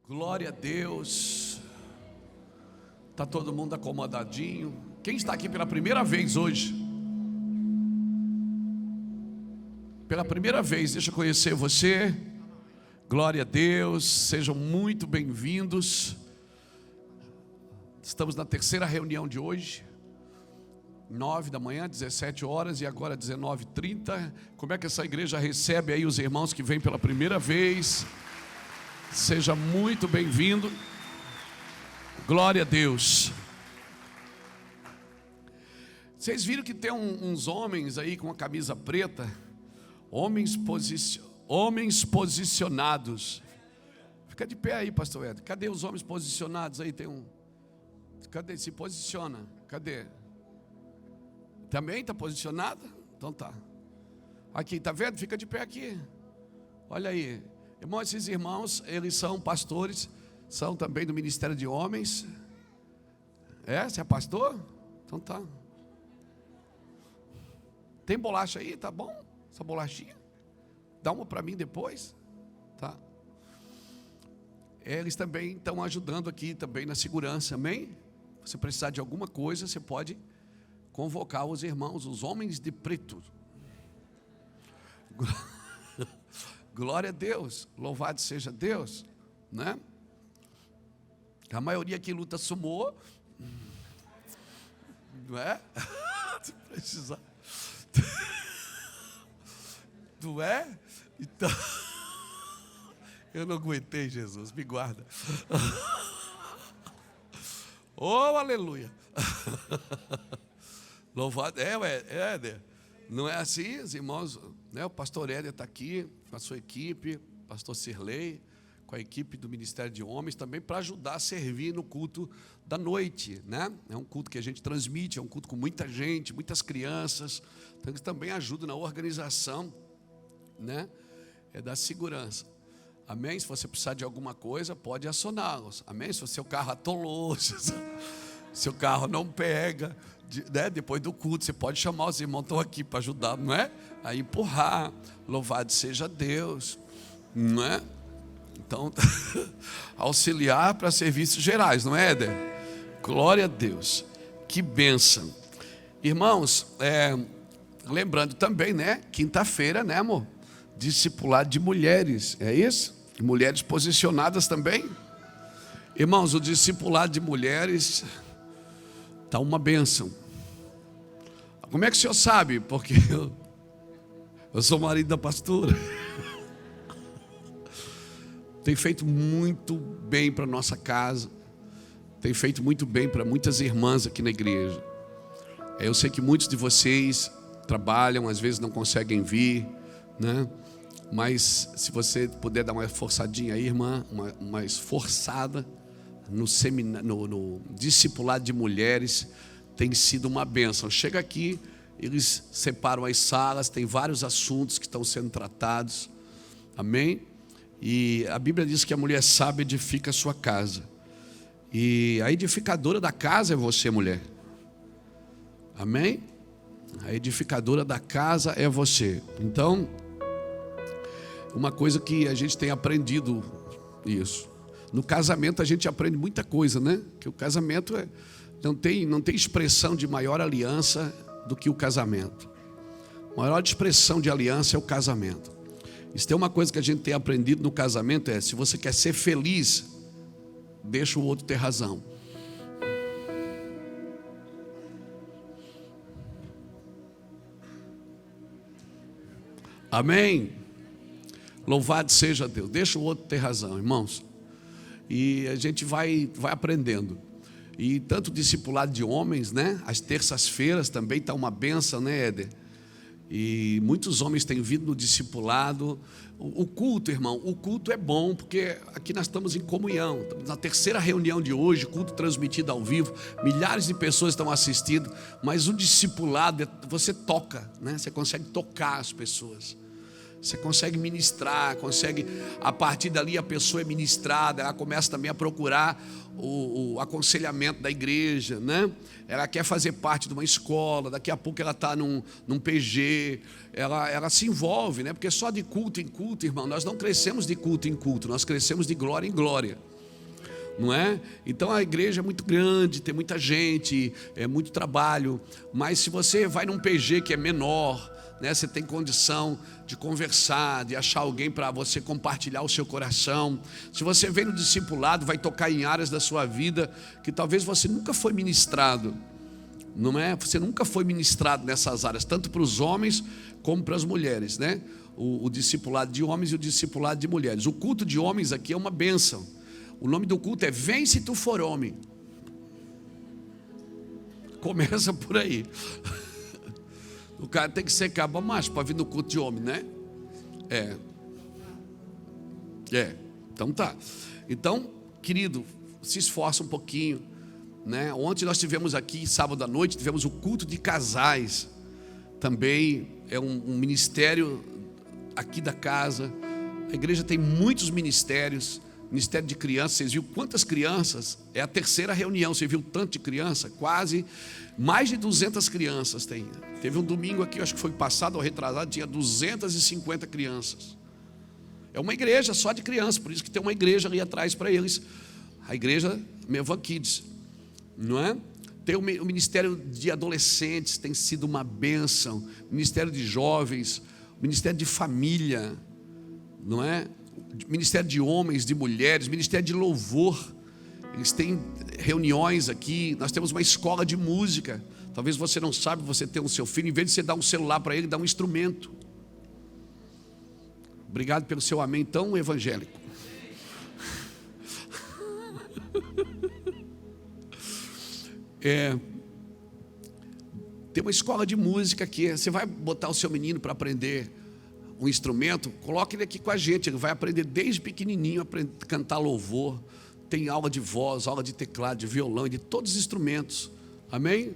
Glória a Deus. Está todo mundo acomodadinho? Quem está aqui pela primeira vez hoje? Pela primeira vez, deixa eu conhecer você. Glória a Deus, sejam muito bem-vindos. Estamos na terceira reunião de hoje, 9 da manhã, 17 horas e agora 19h30. Como é que essa igreja recebe aí os irmãos que vêm pela primeira vez? Seja muito bem-vindo. Glória a Deus. Vocês viram que tem uns homens aí com a camisa preta? Homens posicionados. Fica de pé aí, pastor Ed. Cadê os homens posicionados aí? Tem um. Cadê? Se posiciona. Cadê? Também está posicionado? Então tá. Aqui, tá vendo? Fica de pé aqui. Olha aí. Irmão, esses irmãos, eles são pastores, são também do Ministério de Homens. Você é pastor? Então tá. Tem bolacha aí? Tá bom? Essa bolachinha? Dá uma para mim depois. Tá? Eles também estão ajudando aqui também na segurança, amém? Se precisar de alguma coisa, você pode convocar os irmãos, os homens de preto. Glória a Deus, louvado seja Deus, né? A maioria que luta sumô, não é? Se precisar, não é? Então, eu não aguentei, Jesus, me guarda. Oh, aleluia. Louvado, Éder. Não é assim, os irmãos, né? O pastor Éder está aqui com a sua equipe, pastor Sirlei, com a equipe do Ministério de Homens, também para ajudar a servir no culto da noite, né? É um culto que a gente transmite, é um culto com muita gente, muitas crianças, então eles também ajudam na organização, né? Da segurança. Amém? Se você precisar de alguma coisa, pode acioná-los. Amém? Se o seu carro atolou, se o seu carro não pega, né? Depois do culto, você pode chamar os irmãos, estão aqui para ajudar, não é? A empurrar. Louvado seja Deus, não é? Então, auxiliar para serviços gerais, não é, Éder? Glória a Deus. Que bênção. Irmãos, lembrando também, né? Quinta-feira, né, amor? Discipulado de mulheres, é isso? E mulheres posicionadas também. Irmãos, o discipulado de mulheres está uma bênção. Como é que o senhor sabe? Porque eu sou marido da pastora. Tem feito muito bem para a nossa casa. Tem feito muito bem para muitas irmãs aqui na igreja. Eu sei que muitos de vocês trabalham, às vezes não conseguem vir, né? Mas se você puder dar uma forçadinha aí, irmã, uma esforçada no discipulado de mulheres, tem sido uma bênção. Chega aqui, eles separam as salas, tem vários assuntos que estão sendo tratados, amém? E a Bíblia diz que a mulher sábia edifica a sua casa, e a edificadora da casa é você, mulher, amém? A edificadora da casa é você. Então, uma coisa que a gente tem aprendido isso. No casamento a gente aprende muita coisa, né? Que o casamento não tem expressão de maior aliança do que o casamento. A maior expressão de aliança é o casamento. E se tem uma coisa que a gente tem aprendido no casamento se você quer ser feliz, deixa o outro ter razão. Amém? Louvado seja Deus. Deixa o outro ter razão, irmãos. E a gente vai aprendendo. E tanto o discipulado de homens, né? Às terças-feiras também está uma benção, né, Éder? E muitos homens têm vindo no discipulado. O culto, irmão, o culto é bom, porque aqui nós estamos em comunhão. Estamos na terceira reunião de hoje, culto transmitido ao vivo. Milhares de pessoas estão assistindo. Mas o discipulado, você toca, né? Você consegue tocar as pessoas. Você consegue ministrar, a partir dali a pessoa é ministrada, ela começa também a procurar o aconselhamento da igreja, né? Ela quer fazer parte de uma escola, daqui a pouco ela está num PG, ela se envolve, né? Porque só de culto em culto, irmão, nós não crescemos de culto em culto, nós crescemos de glória em glória. não é? Então a igreja é muito grande, tem muita gente, é muito trabalho, mas se você vai num PG que é menor, né, você tem condição de conversar, de achar alguém para você compartilhar o seu coração. Se você vem no discipulado, vai tocar em áreas da sua vida que talvez você nunca foi ministrado, não é? Você nunca foi ministrado nessas áreas, tanto para os homens como para as mulheres, né? O discipulado de homens e o discipulado de mulheres. O culto de homens aqui é uma bênção. O nome do culto é Vem se tu for homem. Começa por aí. O cara tem que ser cabo macho para vir no culto de homem, né? Então tá. Então, querido, se esforça um pouquinho, né? Ontem nós tivemos aqui, sábado à noite, tivemos o culto de casais. Também é um ministério aqui da casa. A igreja tem muitos ministérios. Ministério de crianças, vocês viram quantas crianças? É a terceira reunião, você viu tanto de criança? Quase, mais de 200 crianças tem. Teve um domingo aqui, acho que foi passado ou retrasado, tinha 250 crianças. É uma igreja só de crianças, por isso que tem uma igreja ali atrás para eles. A igreja Mevan Kids, não é? Tem o ministério de adolescentes, tem sido uma bênção. Ministério de jovens, ministério de família, não é? Ministério de homens, de mulheres, ministério de louvor. Eles têm reuniões aqui. Nós temos uma escola de música. Talvez você não sabe, você tem o seu filho, em vez de você dar um celular para ele, dá um instrumento. Obrigado pelo seu amém tão evangélico. Tem uma escola de música aqui. Você vai botar o seu menino para aprender um instrumento, coloque ele aqui com a gente. Ele vai aprender desde pequenininho a cantar louvor. Tem aula de voz, aula de teclado, de violão, de todos os instrumentos. Amém?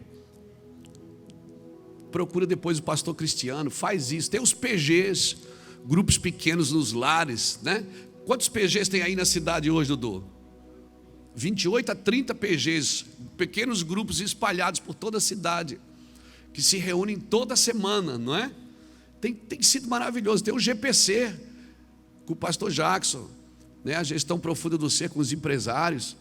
Procura depois o pastor Cristiano, faz isso. Tem os PGs, grupos pequenos nos lares, né? Quantos PGs tem aí na cidade hoje, Dudu? 28 a 30 PGs, pequenos grupos espalhados por toda a cidade, que se reúnem toda semana, não é? Tem sido maravilhoso. Tem o GPC, com o pastor Jackson, né? A gestão profunda do ser com os empresários.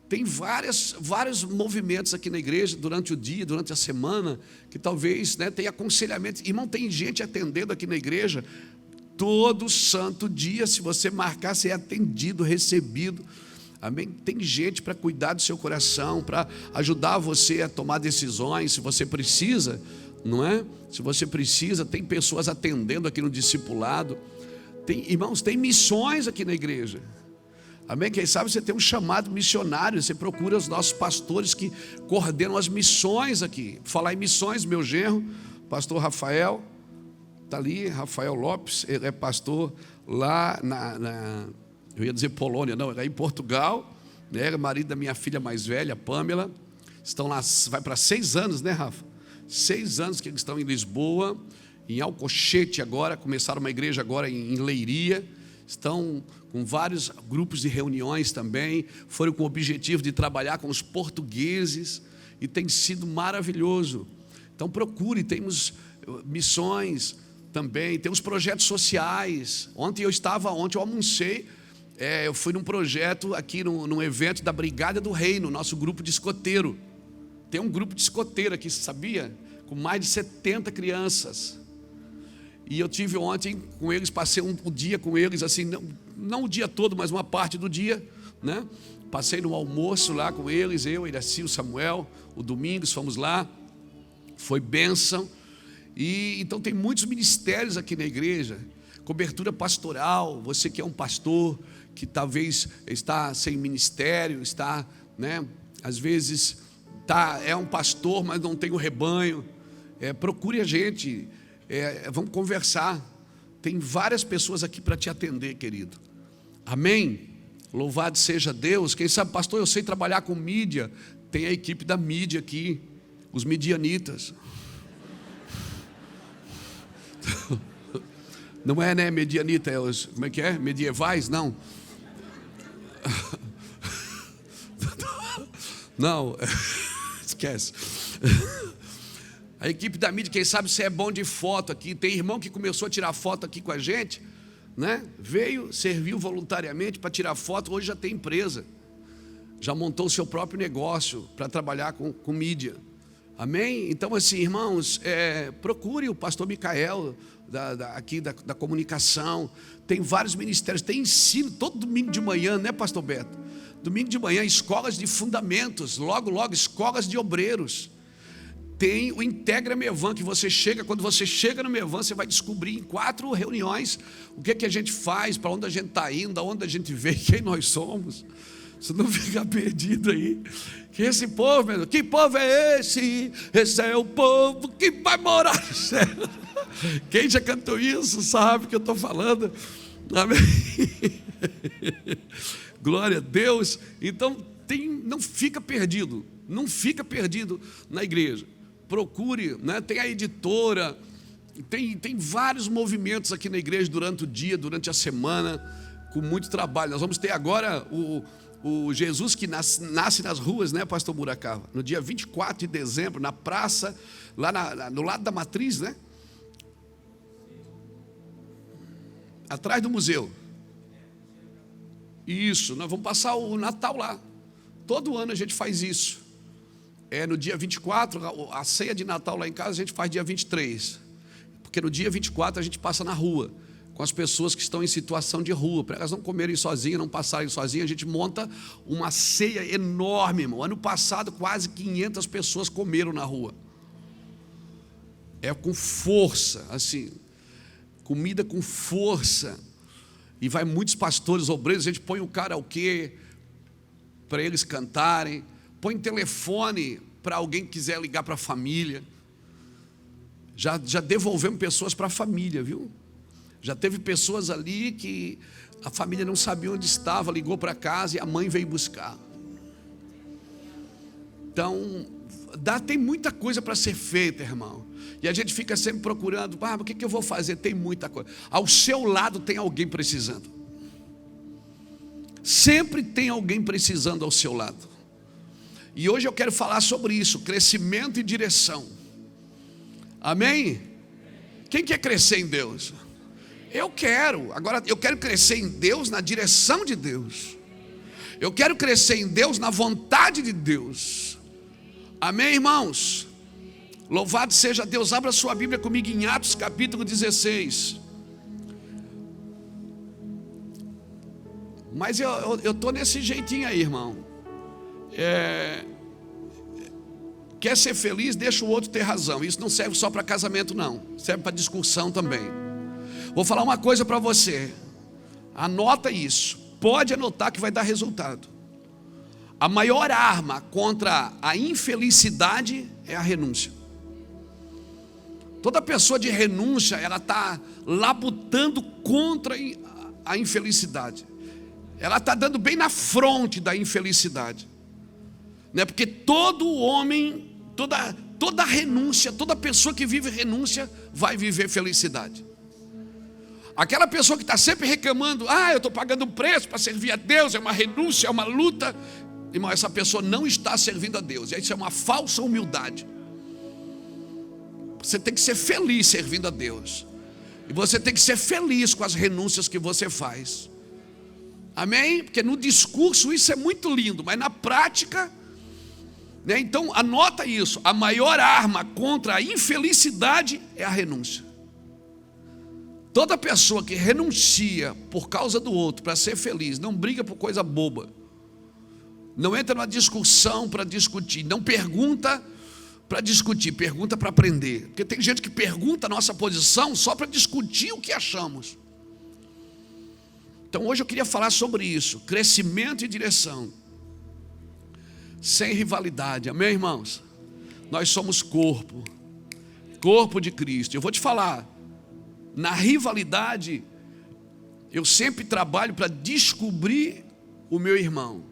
Tem vários movimentos aqui na igreja, durante o dia, durante a semana, que talvez, né, tenha aconselhamento. Irmão, tem gente atendendo aqui na igreja, todo santo dia. Se você marcar, você é atendido, recebido. Amém? Tem gente para cuidar do seu coração, para ajudar você a tomar decisões, se você precisa, não é? Se você precisa, tem pessoas atendendo aqui no discipulado. Irmãos, tem missões aqui na igreja. Amém? Quem sabe você tem um chamado missionário, você procura os nossos pastores que coordenam as missões aqui. Falar em missões, meu genro, pastor Rafael, está ali, Rafael Lopes, ele é pastor lá eu ia dizer Polônia, não, ele é em Portugal, né? Ele é marido da minha filha mais velha, Pamela. Estão lá, vai para 6 anos, né, Rafa? 6 anos que eles estão em Lisboa, em Alcochete agora, começaram uma igreja agora em Leiria, estão com vários grupos de reuniões também, foram com o objetivo de trabalhar com os portugueses, e tem sido maravilhoso. Então procure, temos missões também, temos projetos sociais. Ontem eu almocei, eu fui num projeto aqui, num evento da Brigada do Reino, nosso grupo de escoteiro. Tem um grupo de escoteiro aqui, você sabia? Com mais de 70 crianças. E eu tive ontem com eles, passei um dia com eles, assim, não o dia todo, mas uma parte do dia, né? Passei no almoço lá com eles, eu, Iraci, o Samuel, o Domingos, fomos lá, foi bênção. E então tem muitos ministérios aqui na igreja, cobertura pastoral. Você que é um pastor, que talvez está sem ministério, está, né? Às vezes é um pastor, mas não tem o rebanho. Procure a gente. Vamos conversar. Tem várias pessoas aqui para te atender, querido. Amém? Louvado seja Deus. Quem sabe, pastor, eu sei trabalhar com mídia. Tem a equipe da mídia aqui, os midianitas. Não é, né, medianita, como é que é? Medievais? Não. Não, esquece. A equipe da mídia, quem sabe você é bom de foto aqui. Tem irmão que começou a tirar foto aqui com a gente, né? Veio, serviu voluntariamente para tirar foto, hoje já tem empresa. já montou o seu próprio negócio para trabalhar com mídia. Amém? Então, assim, irmãos, procure o pastor Micael, aqui da comunicação. Tem vários ministérios, tem ensino todo domingo de manhã, né, pastor Beto? Domingo de manhã, escolas de fundamentos, logo, escolas de obreiros. Tem o Integra Mevan, que quando você chega no Mevan, você vai descobrir em 4 reuniões o que a gente faz, para onde a gente está indo, aonde a gente veio, quem nós somos. Você não fica perdido aí. Que esse povo, meu Deus, que povo é esse? Esse é o povo que vai morar no céu. Quem já cantou isso sabe o que eu estou falando. Amém? Glória a Deus. Então, não fica perdido. Não fica perdido na igreja. Procure, né? Tem a editora, tem vários movimentos aqui na igreja durante o dia, durante a semana, com muito trabalho. Nós vamos ter agora o Jesus que nasce nas ruas, né, pastor Buracava? No dia 24 de dezembro, na praça, lá no lado da matriz, né? Atrás do museu. Isso, nós vamos passar o Natal lá. Todo ano a gente faz isso. No dia 24, a ceia de Natal lá em casa a gente faz dia 23. Porque no dia 24 a gente passa na rua, com as pessoas que estão em situação de rua, para elas não comerem sozinhas, não passarem sozinhas. A gente monta uma ceia enorme, irmão. Ano passado quase 500 pessoas comeram na rua. Com força, assim, comida com força. E vai muitos pastores, obreiros, a gente põe um karaokê para eles cantarem, põe telefone para alguém que quiser ligar para a família. Já devolvemos pessoas para a família, viu? Já teve pessoas ali que a família não sabia onde estava, ligou para casa e a mãe veio buscar. Então, tem muita coisa para ser feita, irmão. E a gente fica sempre procurando, o que eu vou fazer? Tem muita coisa. Ao seu lado tem alguém precisando. Sempre tem alguém precisando ao seu lado. E hoje eu quero falar sobre isso, crescimento e direção. Amém? Quem quer crescer em Deus? Eu quero. Agora eu quero crescer em Deus na direção de Deus. Eu quero crescer em Deus na vontade de Deus. Amém, irmãos? Louvado seja Deus. Abra sua Bíblia comigo em Atos capítulo 16. Mas eu estou nesse jeitinho aí, irmão. Quer ser feliz, deixa o outro ter razão. Isso não serve só para casamento, não. Serve para discussão também. Vou falar uma coisa para você. Anota isso. Pode anotar que vai dar resultado. A maior arma contra a infelicidade é a renúncia. Toda pessoa de renúncia, ela está labutando contra a infelicidade. Ela está dando bem na fronte da infelicidade. Né? Porque todo homem, toda renúncia, toda pessoa que vive renúncia, vai viver felicidade. Aquela pessoa que está sempre reclamando, eu estou pagando um preço para servir a Deus, é uma renúncia, é uma luta. Irmão, essa pessoa não está servindo a Deus. Isso é uma falsa humildade. Você tem que ser feliz servindo a Deus. E você tem que ser feliz com as renúncias que você faz. Amém? Porque no discurso isso é muito lindo, mas na prática, né? Então anota isso. A maior arma contra a infelicidade é a renúncia. Toda pessoa que renuncia por causa do outro para ser feliz, não briga por coisa boba, não entra numa discussão para discutir, não pergunta para discutir, pergunta para aprender. Porque tem gente que pergunta a nossa posição só para discutir o que achamos. Então hoje eu queria falar sobre isso, crescimento e direção, sem rivalidade, amém, irmãos? Nós somos corpo de Cristo. Eu vou te falar, na rivalidade, eu sempre trabalho para descobrir o meu irmão.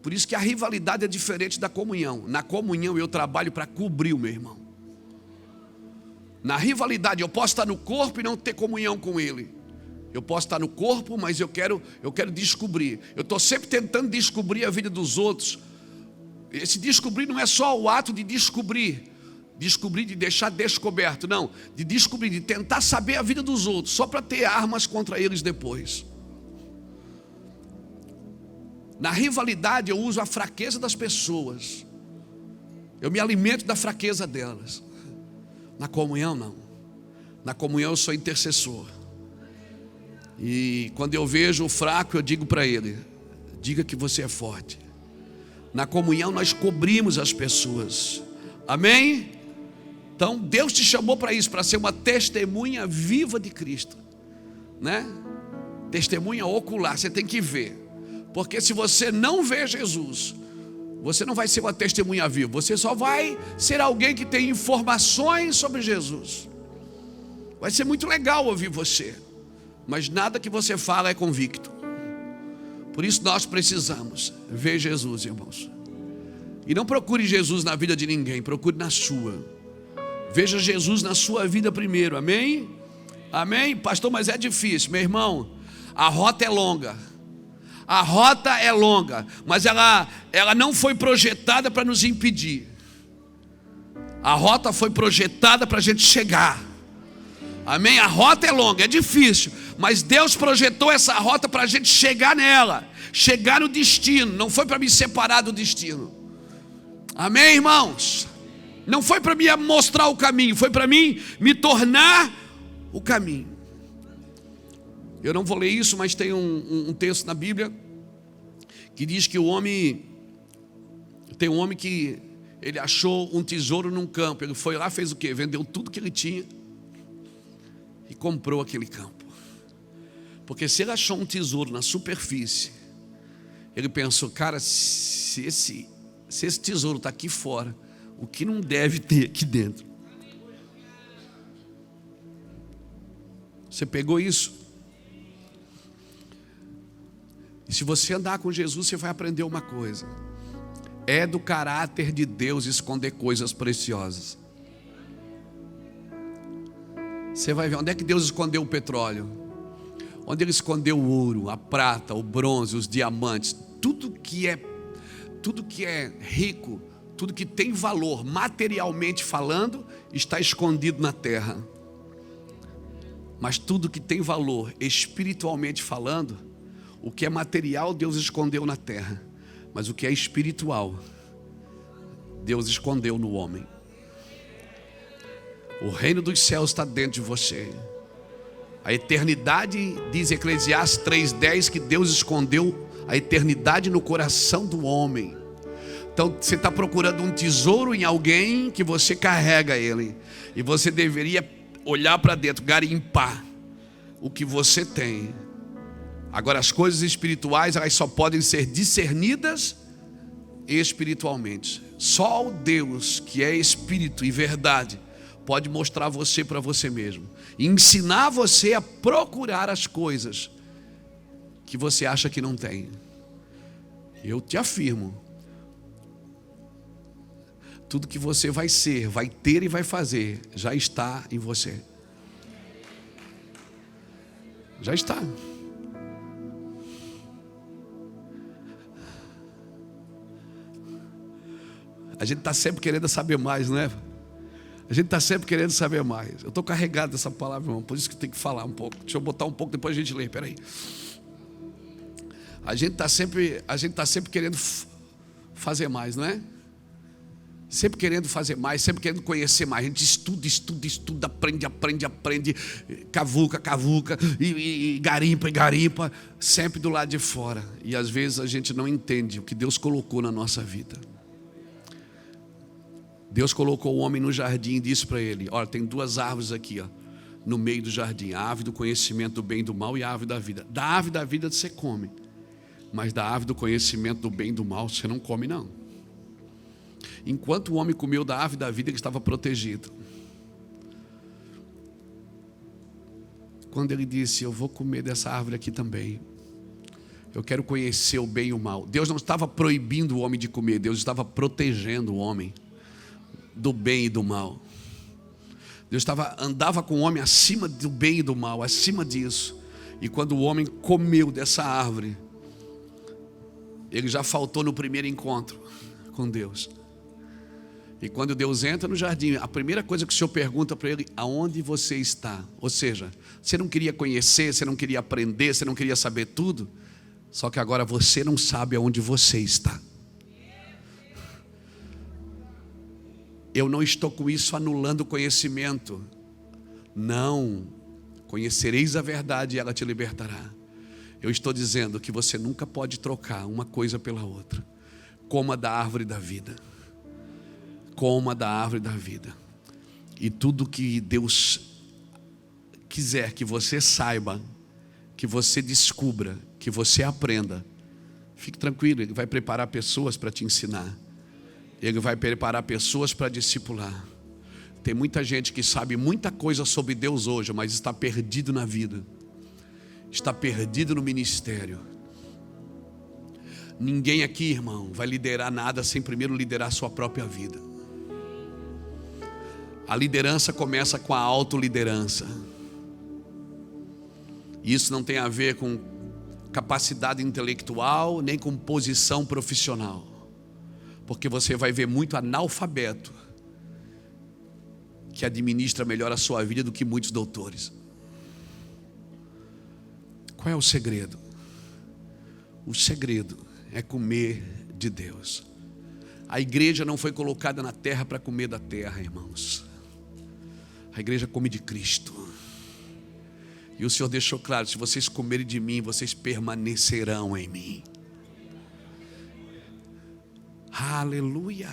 Por isso que a rivalidade é diferente da comunhão. Na comunhão eu trabalho para cobrir o meu irmão. Na rivalidade eu posso estar no corpo e não ter comunhão com ele. Eu posso estar no corpo, mas eu quero descobrir. Eu estou sempre tentando descobrir a vida dos outros. Esse descobrir não é só o ato de descobrir, de deixar descoberto, não. De descobrir, de tentar saber a vida dos outros, só para ter armas contra eles depois. Na rivalidade eu uso a fraqueza das pessoas. Eu me alimento da fraqueza delas. Na comunhão não. Na comunhão eu sou intercessor. E quando eu vejo o fraco, eu digo para ele: diga que você é forte. Na comunhão nós cobrimos as pessoas. Amém? Então Deus te chamou para isso, para ser uma testemunha viva de Cristo, né? Testemunha ocular, você tem que ver. Porque se você não vê Jesus, você não vai ser uma testemunha viva. Você só vai ser alguém que tem informações sobre Jesus. Vai ser muito legal ouvir você, mas nada que você fala é convicto. Por isso nós precisamos ver Jesus, irmãos. E não procure Jesus na vida de ninguém, procure na sua. Veja Jesus na sua vida primeiro, amém? Amém? Pastor, mas é difícil. Meu irmão, a rota é longa. A rota é longa, mas ela não foi projetada para nos impedir. A rota foi projetada para a gente chegar. Amém? A rota é longa, é difícil, mas Deus projetou essa rota para a gente chegar nela, chegar no destino. Não foi para me separar do destino. Amém, irmãos? Não foi para me mostrar o caminho, foi para mim me tornar o caminho. Eu não vou ler isso, mas tem um texto na Bíblia que diz que tem um homem que ele achou um tesouro num campo. Ele foi lá, fez o quê? Vendeu tudo que ele tinha e comprou aquele campo. Porque se ele achou um tesouro na superfície, ele pensou: cara, se esse tesouro está aqui fora, o que não deve ter aqui dentro? Você pegou isso? E se você andar com Jesus, você vai aprender uma coisa: é do caráter de Deus esconder coisas preciosas. Você vai ver onde é que Deus escondeu o petróleo, onde Ele escondeu o ouro, a prata, o bronze, os diamantes. Tudo que é rico, tudo que tem valor, materialmente falando, está escondido na terra. Mas tudo que tem valor, espiritualmente falando, o que é material, Deus escondeu na terra. Mas o que é espiritual, Deus escondeu no homem. O reino dos céus está dentro de você. A eternidade, diz Eclesiastes 3:10, que Deus escondeu a eternidade no coração do homem. Então você está procurando um tesouro em alguém que você carrega ele. E você deveria olhar para dentro, garimpar o que você tem. Agora, as coisas espirituais, elas só podem ser discernidas espiritualmente. Só o Deus que é espírito e verdade pode mostrar você para você mesmo, e ensinar você a procurar as coisas que você acha que não tem. Eu te afirmo, tudo que você vai ser, vai ter e vai fazer, já está em você. Já está. A gente está sempre querendo saber mais, não é? A gente está sempre querendo saber mais. Eu estou carregado dessa palavra, irmão, por isso que tem que falar um pouco. Deixa eu botar um pouco, depois a gente lê, peraí. A gente está sempre querendo fazer mais, não é? Sempre querendo fazer mais, sempre querendo conhecer mais. A gente estuda, aprende, cavuca, e garimpa, sempre do lado de fora. E às vezes a gente não entende o que Deus colocou na nossa vida. Deus colocou o homem no jardim e disse para ele: olha, tem duas árvores aqui, ó, no meio do jardim. A árvore do conhecimento do bem e do mal e a árvore da vida. Da árvore da vida você come, mas da árvore do conhecimento do bem e do mal você não come não. Enquanto o homem comeu da árvore da vida, ele estava protegido. Quando ele disse: eu vou comer dessa árvore aqui também, eu quero conhecer o bem e o mal. Deus não estava proibindo o homem de comer, Deus estava protegendo o homem do bem e do mal. Deus andava com o homem acima do bem e do mal, acima disso. E quando o homem comeu dessa árvore, ele já faltou no primeiro encontro com Deus. E quando Deus entra no jardim, a primeira coisa que o Senhor pergunta para ele: aonde você está? Ou seja, você não queria conhecer, você não queria aprender, você não queria saber tudo? Só que agora você não sabe aonde você está. Eu não estou com isso anulando o conhecimento. Não. Conhecereis a verdade e ela te libertará. Eu estou dizendo que você nunca pode trocar uma coisa pela outra. Coma da árvore da vida. Coma da árvore da vida. E tudo que Deus quiser que você saiba, que você descubra, que você aprenda, fique tranquilo, Ele vai preparar pessoas para te ensinar. Ele vai preparar pessoas para discipular. Tem muita gente que sabe muita coisa sobre Deus hoje, mas está perdido na vida. Está perdido no ministério. Ninguém aqui, irmão, vai liderar nada sem primeiro liderar a sua própria vida. A liderança começa com a autoliderança. Isso não tem a ver com capacidade intelectual, nem com posição profissional. Porque você vai ver muito analfabeto que administra melhor a sua vida do que muitos doutores. Qual é o segredo? O segredo é comer de Deus. A igreja não foi colocada na terra para comer da terra, irmãos. A igreja come de Cristo. E o Senhor deixou claro: se vocês comerem de mim, vocês permanecerão em mim. Aleluia.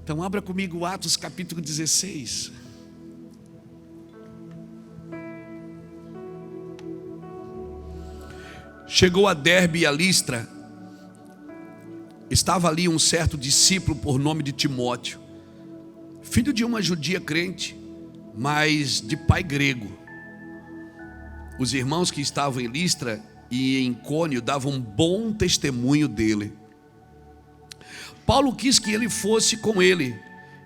Então abra comigo Atos capítulo 16. Chegou a Derbe e a Listra. Estava ali um certo discípulo por nome de Timóteo, filho de uma judia crente, mas de pai grego. Os irmãos que estavam em Listra e em Icônio davam bom testemunho dele. Paulo quis que ele fosse com ele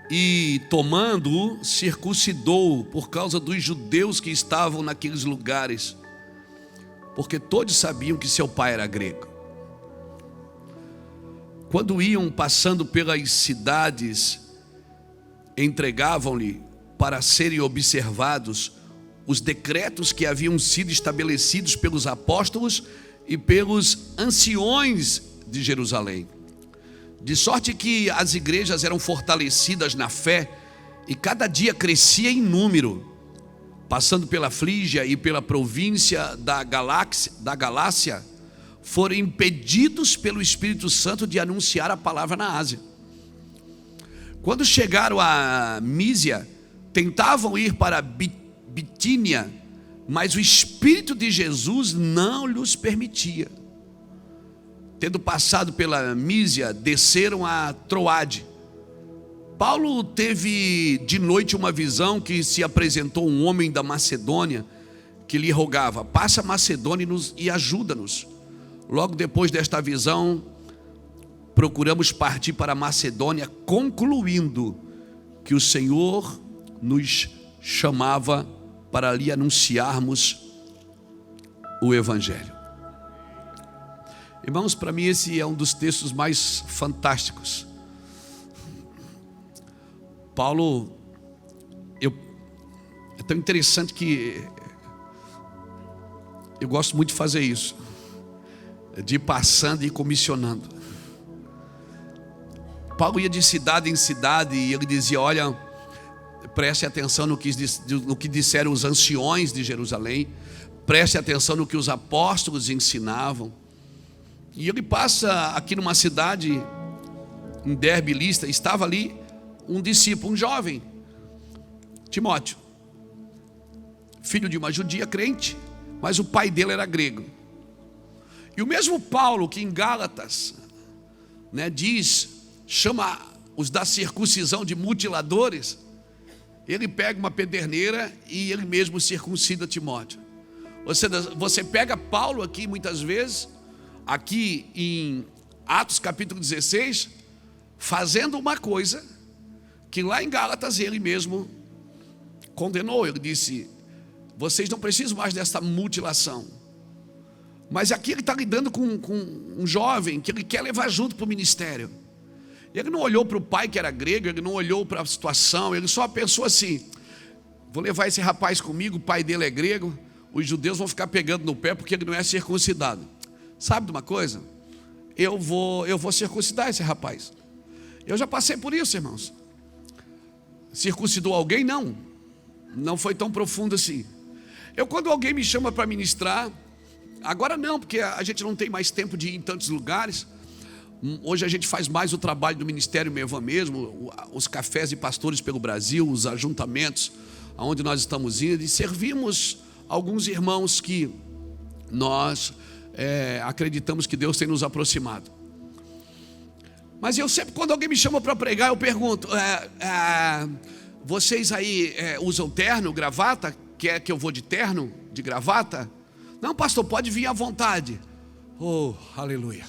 e, tomando-o, circuncidou-o por causa dos judeus que estavam naqueles lugares, porque todos sabiam que seu pai era grego. Quando iam passando pelas cidades, entregavam-lhe para serem observados os decretos que haviam sido estabelecidos pelos apóstolos e pelos anciões de Jerusalém. De sorte que as igrejas eram fortalecidas na fé e cada dia crescia em número, passando pela Frígia e pela província da Galácia, foram impedidos pelo Espírito Santo de anunciar a palavra na Ásia. Quando chegaram a Mísia, tentavam ir para Bitínia, mas o Espírito de Jesus não lhes permitia. Tendo passado pela Mísia, desceram a Troade. Paulo teve de noite uma visão que se apresentou um homem da Macedônia, que lhe rogava: passa a Macedônia e ajuda-nos. Logo depois desta visão, procuramos partir para a Macedônia, concluindo que o Senhor nos chamava para lhe anunciarmos o Evangelho. Irmãos, para mim esse é um dos textos mais fantásticos. Paulo, é tão interessante que eu gosto muito de fazer isso, de ir passando e comissionando. Paulo ia de cidade em cidade e ele dizia: olha, preste atenção no que disseram os anciões de Jerusalém, preste atenção no que os apóstolos ensinavam. E ele passa aqui numa cidade, em Derbe, Listra, estava ali um discípulo, um jovem, Timóteo, filho de uma judia crente, mas o pai dele era grego. E o mesmo Paulo que em Gálatas, chama os da circuncisão de mutiladores, ele pega uma pederneira e ele mesmo circuncida Timóteo. Você pega Paulo aqui muitas vezes, aqui em Atos capítulo 16, fazendo uma coisa que lá em Gálatas ele mesmo condenou. Ele disse: vocês não precisam mais dessa mutilação. Mas aqui ele está lidando com um jovem que ele quer levar junto para o ministério. Ele não olhou para o pai que era grego, ele não olhou para a situação, ele só pensou assim: vou levar esse rapaz comigo, o pai dele é grego, os judeus vão ficar pegando no pé porque ele não é circuncidado. Sabe de uma coisa? Eu vou circuncidar esse rapaz. Eu já passei por isso, irmãos. Circuncidou alguém? Não foi tão profundo assim. Quando alguém me chama para ministrar, agora não, porque a gente não tem mais tempo de ir em tantos lugares. Hoje a gente faz mais o trabalho do Ministério Mevan mesmo, os cafés de pastores pelo Brasil, os ajuntamentos aonde nós estamos indo, e servimos alguns irmãos que nós acreditamos que Deus tem nos aproximado. Mas eu sempre, quando alguém me chama para pregar, eu pergunto: vocês aí usam terno, gravata? Quer que eu vou de terno, de gravata? Não, pastor, pode vir à vontade. Oh, aleluia.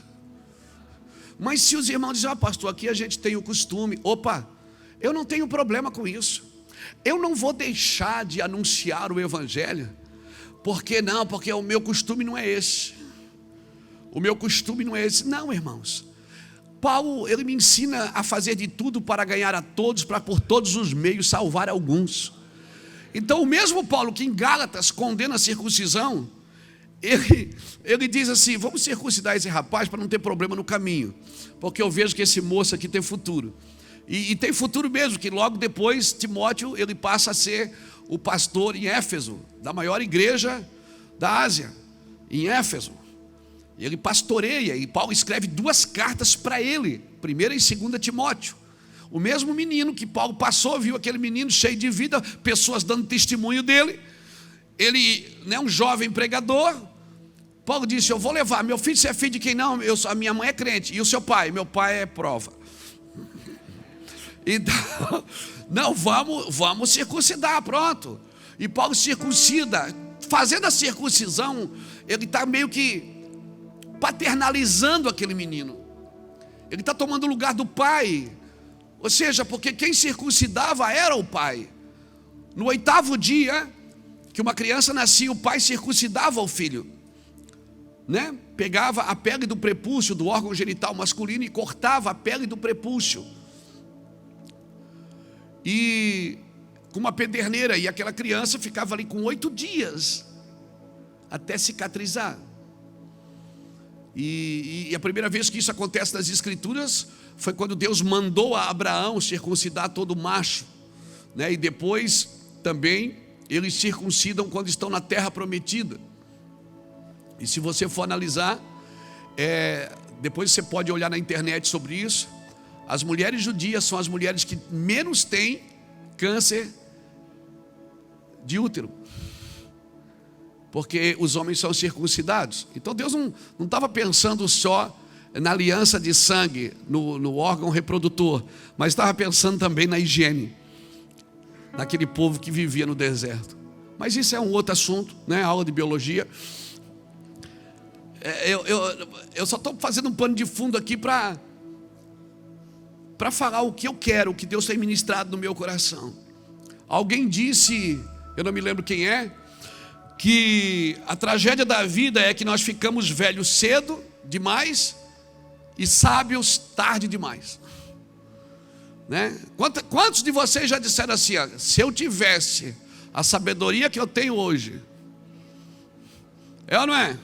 Mas se os irmãos dizem: pastor, aqui a gente tem o costume. Opa, eu não tenho problema com isso. Eu não vou deixar de anunciar o evangelho. Por que não? Porque o meu costume não é esse. O meu costume não é esse. Não, irmãos. Paulo, ele me ensina a fazer de tudo para ganhar a todos, para por todos os meios salvar alguns. Então o mesmo Paulo que em Gálatas condena a circuncisão, ele diz assim: vamos circuncidar esse rapaz para não ter problema no caminho, porque eu vejo que esse moço aqui tem futuro. E tem futuro mesmo, que logo depois Timóteo, ele passa a ser o pastor em Éfeso, da maior igreja da Ásia, em Éfeso. Ele pastoreia, e Paulo escreve 2 cartas para ele, 1ª e 2ª Timóteo. O mesmo menino que Paulo passou, viu aquele menino cheio de vida, pessoas dando testemunho dele. Ele, um jovem pregador. Paulo disse: eu vou levar, meu filho, você é filho de quem? Não, a minha mãe é crente. E o seu pai? Meu pai é prova. Então, não, vamos circuncidar, pronto. E Paulo circuncida. Fazendo a circuncisão, ele está meio que paternalizando aquele menino. Ele está tomando o lugar do pai. Ou seja, porque quem circuncidava era o pai. No 8º dia que uma criança nascia, o pai circuncidava o filho, Pegava a pele do prepúcio, do órgão genital masculino, e cortava a pele do prepúcio, e com uma pederneira, e aquela criança ficava ali com 8 dias até cicatrizar. E a primeira vez que isso acontece nas Escrituras foi quando Deus mandou a Abraão circuncidar todo macho, E depois também eles circuncidam quando estão na terra prometida. E se você for analisar, depois você pode olhar na internet sobre isso. As mulheres judias são as mulheres que menos têm câncer de útero, porque os homens são circuncidados. Então Deus não estava pensando só na aliança de sangue, no órgão reprodutor, mas estava pensando também na higiene daquele povo que vivia no deserto. Mas isso é um outro assunto, aula de biologia. Eu só estou fazendo um pano de fundo aqui para falar o que eu quero, o que Deus tem ministrado no meu coração. Alguém disse, eu não me lembro quem é, que a tragédia da vida é que nós ficamos velhos cedo demais e sábios tarde demais, Quantos de vocês já disseram assim: se eu tivesse a sabedoria que eu tenho hoje? É ou não é?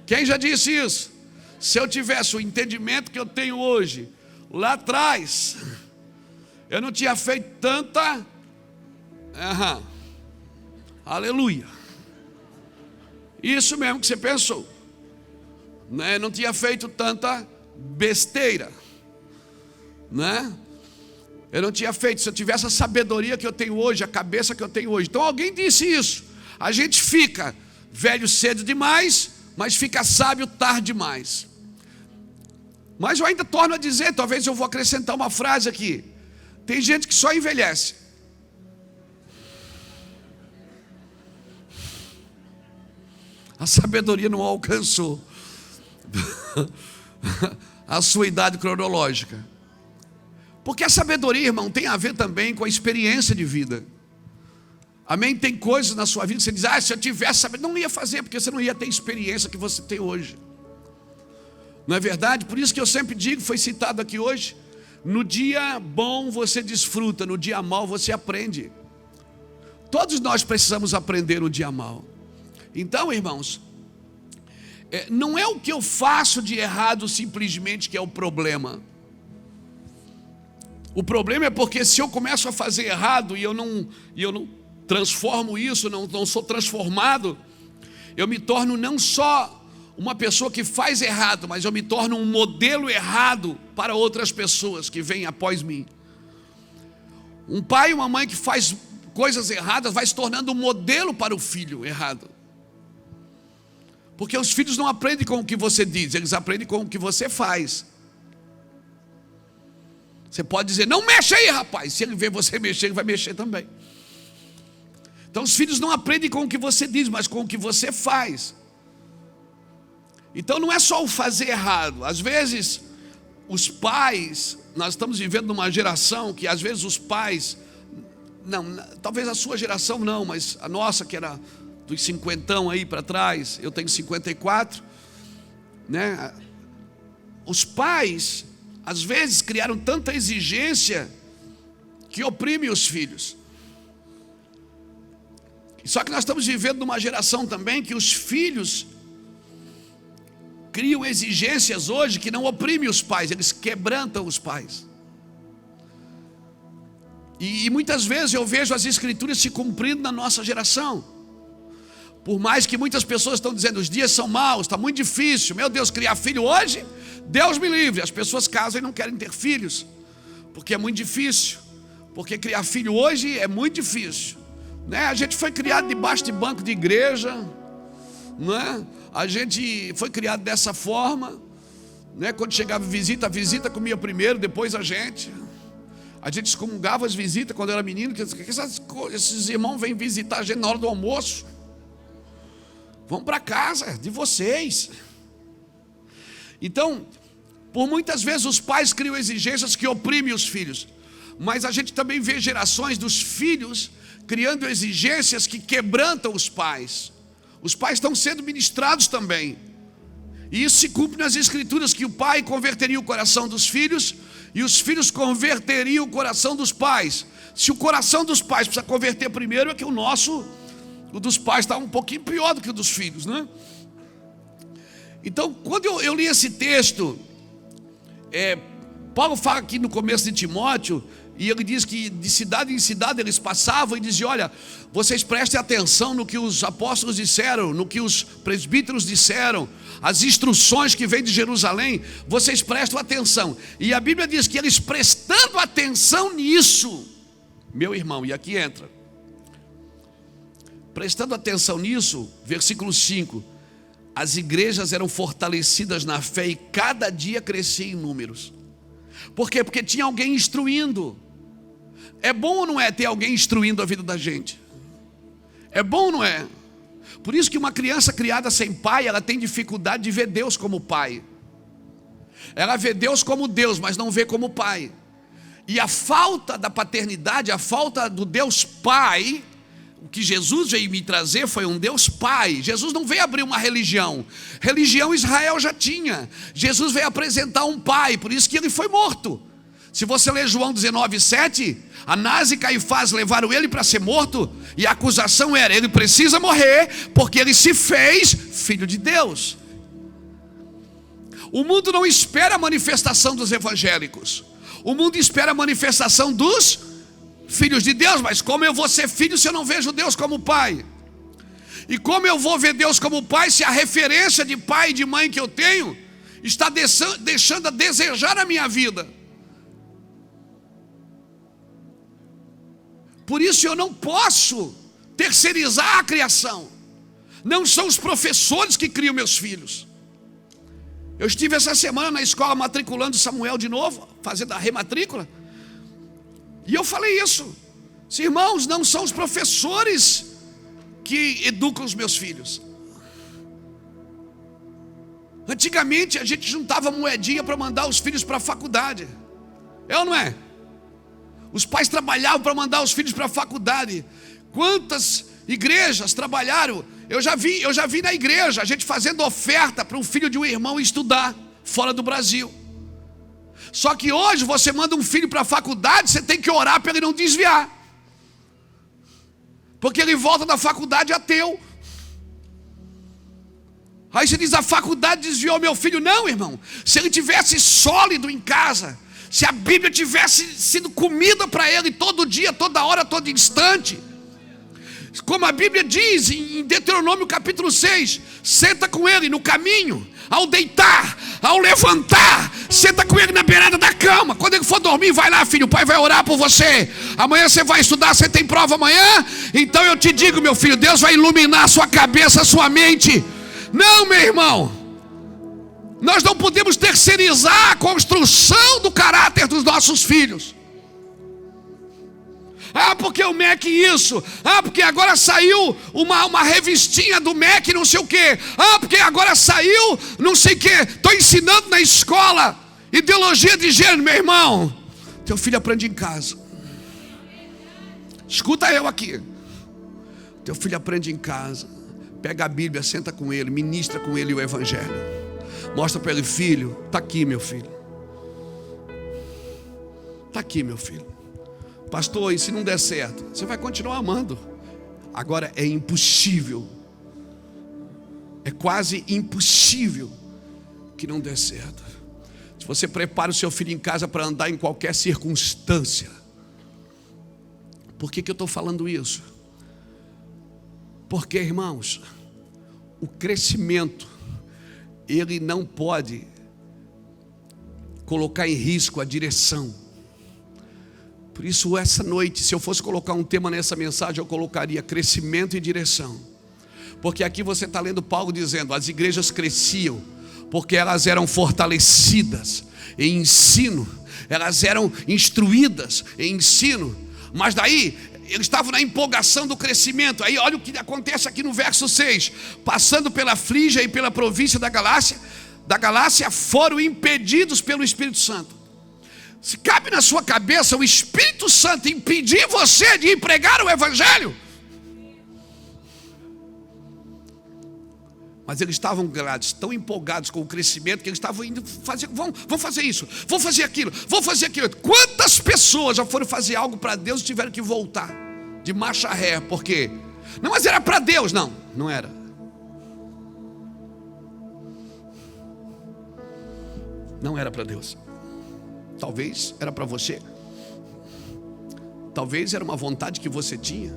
Quem já disse isso? Se eu tivesse o entendimento que eu tenho hoje, lá atrás, eu não tinha feito tanta... Aleluia. Isso mesmo que você pensou, não tinha feito tanta besteira, Eu não tinha feito, se eu tivesse a sabedoria que eu tenho hoje, a cabeça que eu tenho hoje. Então alguém disse isso. A gente fica velho cedo demais, mas fica sábio tarde demais. Mas eu ainda torno a dizer, talvez eu vou acrescentar uma frase aqui: tem gente que só envelhece. A sabedoria não alcançou a sua idade cronológica. Porque a sabedoria, irmão, tem a ver também com a experiência de vida. Amém? Tem coisas na sua vida que você diz: se eu tivesse sabedoria, não ia fazer, porque você não ia ter a experiência que você tem hoje. Não é verdade? Por isso que eu sempre digo, foi citado aqui hoje: no dia bom você desfruta, no dia mau você aprende. Todos nós precisamos aprender no dia mau. Então, irmãos, não é o que eu faço de errado simplesmente que é o problema. O problema é porque se eu começo a fazer errado e eu não transformo isso, não sou transformado, eu me torno não só uma pessoa que faz errado, mas eu me torno um modelo errado para outras pessoas que vêm após mim. Um pai e uma mãe que faz coisas erradas vai se tornando um modelo para o filho errado. Porque os filhos não aprendem com o que você diz, eles aprendem com o que você faz. Você pode dizer, não mexe aí, rapaz. Se ele ver você mexer, ele vai mexer também. Então os filhos não aprendem com o que você diz, mas com o que você faz. Então não é só o fazer errado. Às vezes, os pais, nós estamos vivendo numa geração que às vezes os pais, talvez a sua geração não, mas a nossa que era dos 50 aí para trás, eu tenho 54, né? Os pais, às vezes, criaram tanta exigência que oprime os filhos. Só que nós estamos vivendo numa geração também que os filhos criam exigências hoje que não oprimem os pais, eles quebrantam os pais. E muitas vezes eu vejo as escrituras se cumprindo na nossa geração. Por mais que muitas pessoas estão dizendo, os dias são maus, está muito difícil, meu Deus, criar filho hoje, Deus me livre. As pessoas casam e não querem ter filhos, porque é muito difícil, porque criar filho hoje é muito difícil, né? A gente foi criado debaixo de banco de igreja, né? A gente foi criado dessa forma, né? Quando chegava visita, a visita comia primeiro, depois a gente excomungava as visitas quando eu era menino, que esses irmãos vêm visitar a gente na hora do almoço. Vão para casa de vocês. Então, por muitas vezes os pais criam exigências que oprimem os filhos, mas a gente também vê gerações dos filhos criando exigências que quebrantam os pais. Os pais estão sendo ministrados também, e isso se cumpre nas escrituras, que o pai converteria o coração dos filhos e os filhos converteriam o coração dos pais. Se o coração dos pais precisa converter primeiro, é que o dos pais está um pouquinho pior do que o dos filhos, né? Então, quando eu li esse texto, Paulo fala aqui no começo de Timóteo, e ele diz que de cidade em cidade eles passavam e diziam, olha, vocês prestem atenção no que os apóstolos disseram, no que os presbíteros disseram, as instruções que vêm de Jerusalém, vocês prestam atenção. E a Bíblia diz que eles prestando atenção nisso, meu irmão, e aqui entra, prestando atenção nisso, versículo 5, as igrejas eram fortalecidas na fé e cada dia crescia em números. Por quê? Porque tinha alguém instruindo. É bom ou não é ter alguém instruindo a vida da gente? É bom ou não é? Por isso que uma criança criada sem pai, ela tem dificuldade de ver Deus como pai. Ela vê Deus como Deus, mas não vê como pai. E a falta da paternidade, a falta do Deus Pai, o que Jesus veio me trazer foi um Deus Pai. Jesus não veio abrir uma religião. Religião Israel já tinha. Jesus veio apresentar um Pai, por isso que ele foi morto. Se você ler João 19:7, Anás e Caifás levaram ele para ser morto, e a acusação era, ele precisa morrer, porque ele se fez filho de Deus. O mundo não espera a manifestação dos evangélicos. O mundo espera a manifestação dos filhos de Deus. Mas como eu vou ser filho se eu não vejo Deus como pai? E como eu vou ver Deus como pai se a referência de pai e de mãe que eu tenho está deixando a desejar a minha vida? Por isso eu não posso terceirizar a criação. Não são os professores que criam meus filhos. Eu estive essa semana na escola matriculando Samuel de novo, fazendo a rematrícula, e eu falei isso. Irmãos, não são os professores que educam os meus filhos. Antigamente a gente juntava moedinha para mandar os filhos para a faculdade. É ou não é? Os pais trabalhavam para mandar os filhos para a faculdade. Quantas igrejas trabalharam? Eu já vi na igreja a gente fazendo oferta para um filho de um irmão estudar fora do Brasil. Só que hoje você manda um filho para a faculdade, você tem que orar para ele não desviar, porque ele volta da faculdade ateu. Aí você diz, a faculdade desviou meu filho. Não, irmão. Se ele tivesse sólido em casa, se a Bíblia tivesse sido comida para ele todo dia, toda hora, todo instante, como a Bíblia diz em Deuteronômio capítulo 6, senta com ele no caminho, ao deitar, ao levantar, senta com ele na beirada da cama. Quando ele for dormir, vai lá, filho, o pai vai orar por você. Amanhã você vai estudar, você tem prova amanhã? Então eu te digo, meu filho, Deus vai iluminar a sua cabeça, a sua mente. Não, meu irmão, nós não podemos terceirizar a construção do caráter dos nossos filhos. Ah, porque o MEC isso. Ah, porque agora saiu uma revistinha do MEC não sei o quê. Ah, porque agora saiu não sei o quê. Estou ensinando na escola ideologia de gênero. Meu irmão, teu filho aprende em casa. Escuta eu aqui. Teu filho aprende em casa. Pega a Bíblia, senta com ele, ministra com ele o Evangelho. Mostra para ele, filho, está aqui meu filho. Está aqui meu filho. Pastor, e se não der certo? Você vai continuar amando. Agora é impossível. É quase impossível que não dê certo. Se você prepara o seu filho em casa para andar em qualquer circunstância. Por que eu estou falando isso? Porque, irmãos, o crescimento, ele não pode colocar em risco a direção. Por isso, essa noite, se eu fosse colocar um tema nessa mensagem, eu colocaria crescimento e direção. Porque aqui você está lendo Paulo dizendo, as igrejas cresciam, porque elas eram fortalecidas em ensino, elas eram instruídas em ensino, mas daí, eles estavam na empolgação do crescimento. Aí olha o que acontece aqui no verso 6, passando pela Frígia e pela província da Galácia, foram impedidos pelo Espírito Santo. Se cabe na sua cabeça o Espírito Santo impedir você de ir pregar o Evangelho? Mas eles estavam tão empolgados com o crescimento que eles estavam indo fazer, vamos fazer isso, vamos fazer aquilo, vamos fazer aquilo. Quantas pessoas já foram fazer algo para Deus e tiveram que voltar de marcha ré? Por quê? Não, mas era para Deus. Não era. Não era para Deus. Talvez era para você. Talvez era uma vontade que você tinha.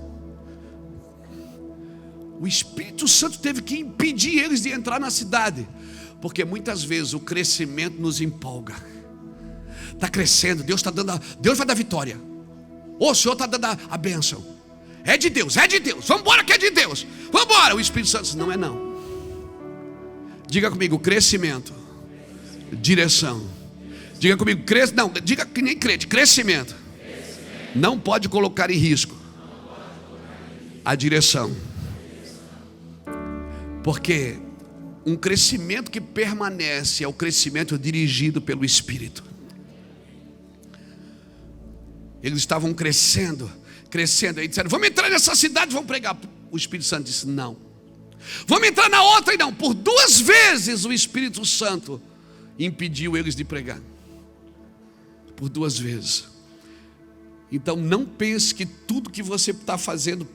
O Espírito Santo teve que impedir eles de entrar na cidade. Porque muitas vezes o crescimento nos empolga. Está crescendo, Deus vai dar vitória. O Senhor está dando a bênção. É de Deus. Vamos embora que é de Deus. Vamos embora. O Espírito Santo diz, não é não. Diga comigo, crescimento, direção. Diga comigo, não, diga que nem crente, crescimento. Não pode colocar em risco a direção. Porque um crescimento que permanece é o crescimento dirigido pelo Espírito. Eles estavam crescendo. Aí disseram, vamos entrar nessa cidade, vamos pregar. O Espírito Santo disse, não. Vamos entrar na outra e não. Por 2 vezes o Espírito Santo impediu eles de pregar. Por 2 vezes. Então não pense que tudo que você está fazendo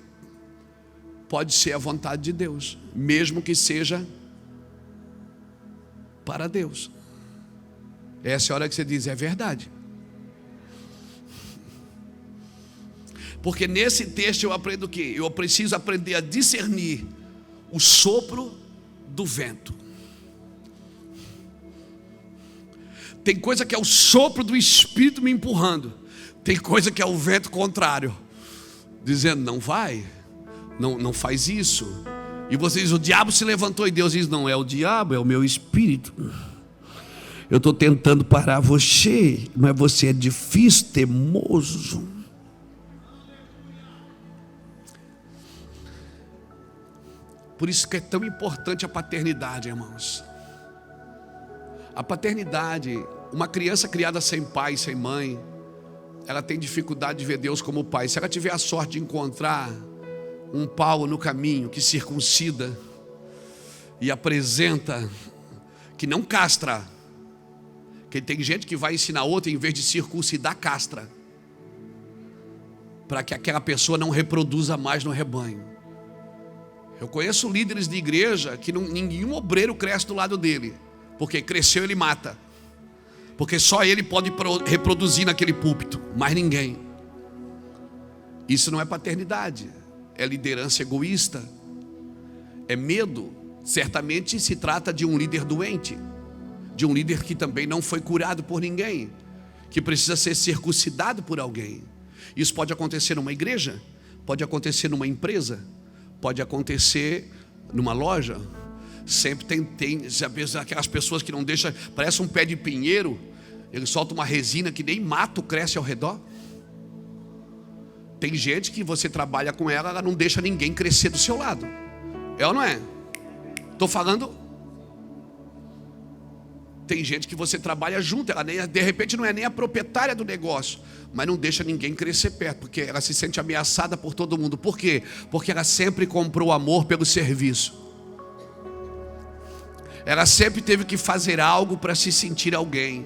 pode ser a vontade de Deus, mesmo que seja para Deus. Essa é a hora que você diz, é verdade. Porque nesse texto eu aprendo o quê? Eu preciso aprender a discernir o sopro do vento. Tem coisa que é o sopro do Espírito me empurrando. Tem coisa que é o vento contrário, dizendo, não vai, não faz isso. E você diz, o diabo se levantou. E Deus diz, não é o diabo, é o meu Espírito. Eu estou tentando parar você, mas você é difícil, teimoso. Por isso que é tão importante a paternidade, irmãos. A paternidade, uma criança criada sem pai, sem mãe, ela tem dificuldade de ver Deus como pai. Se ela tiver a sorte de encontrar um Paulo no caminho que circuncida e apresenta, que não castra, que tem gente que vai ensinar outra, em vez de circuncidar, castra, para que aquela pessoa não reproduza mais no rebanho. Eu conheço líderes de igreja que nenhum obreiro cresce do lado dele, porque cresceu ele mata, porque só ele pode reproduzir naquele púlpito, mais ninguém. Isso não é paternidade, é liderança egoísta, é medo. Certamente se trata de um líder doente, de um líder que também não foi curado por ninguém, que precisa ser circuncidado por alguém. Isso pode acontecer numa igreja, pode acontecer numa empresa, pode acontecer numa loja. Sempre tem aquelas pessoas que não deixam, parece um pé de pinheiro, ele solta uma resina que nem mato cresce ao redor. Tem gente que você trabalha com ela, ela não deixa ninguém crescer do seu lado. É ou não é? Estou falando. Tem gente que você trabalha junto, ela nem, de repente não é nem a proprietária do negócio, mas não deixa ninguém crescer perto, porque ela se sente ameaçada por todo mundo. Por quê? Porque ela sempre comprou amor pelo serviço. Ela sempre teve que fazer algo para se sentir alguém.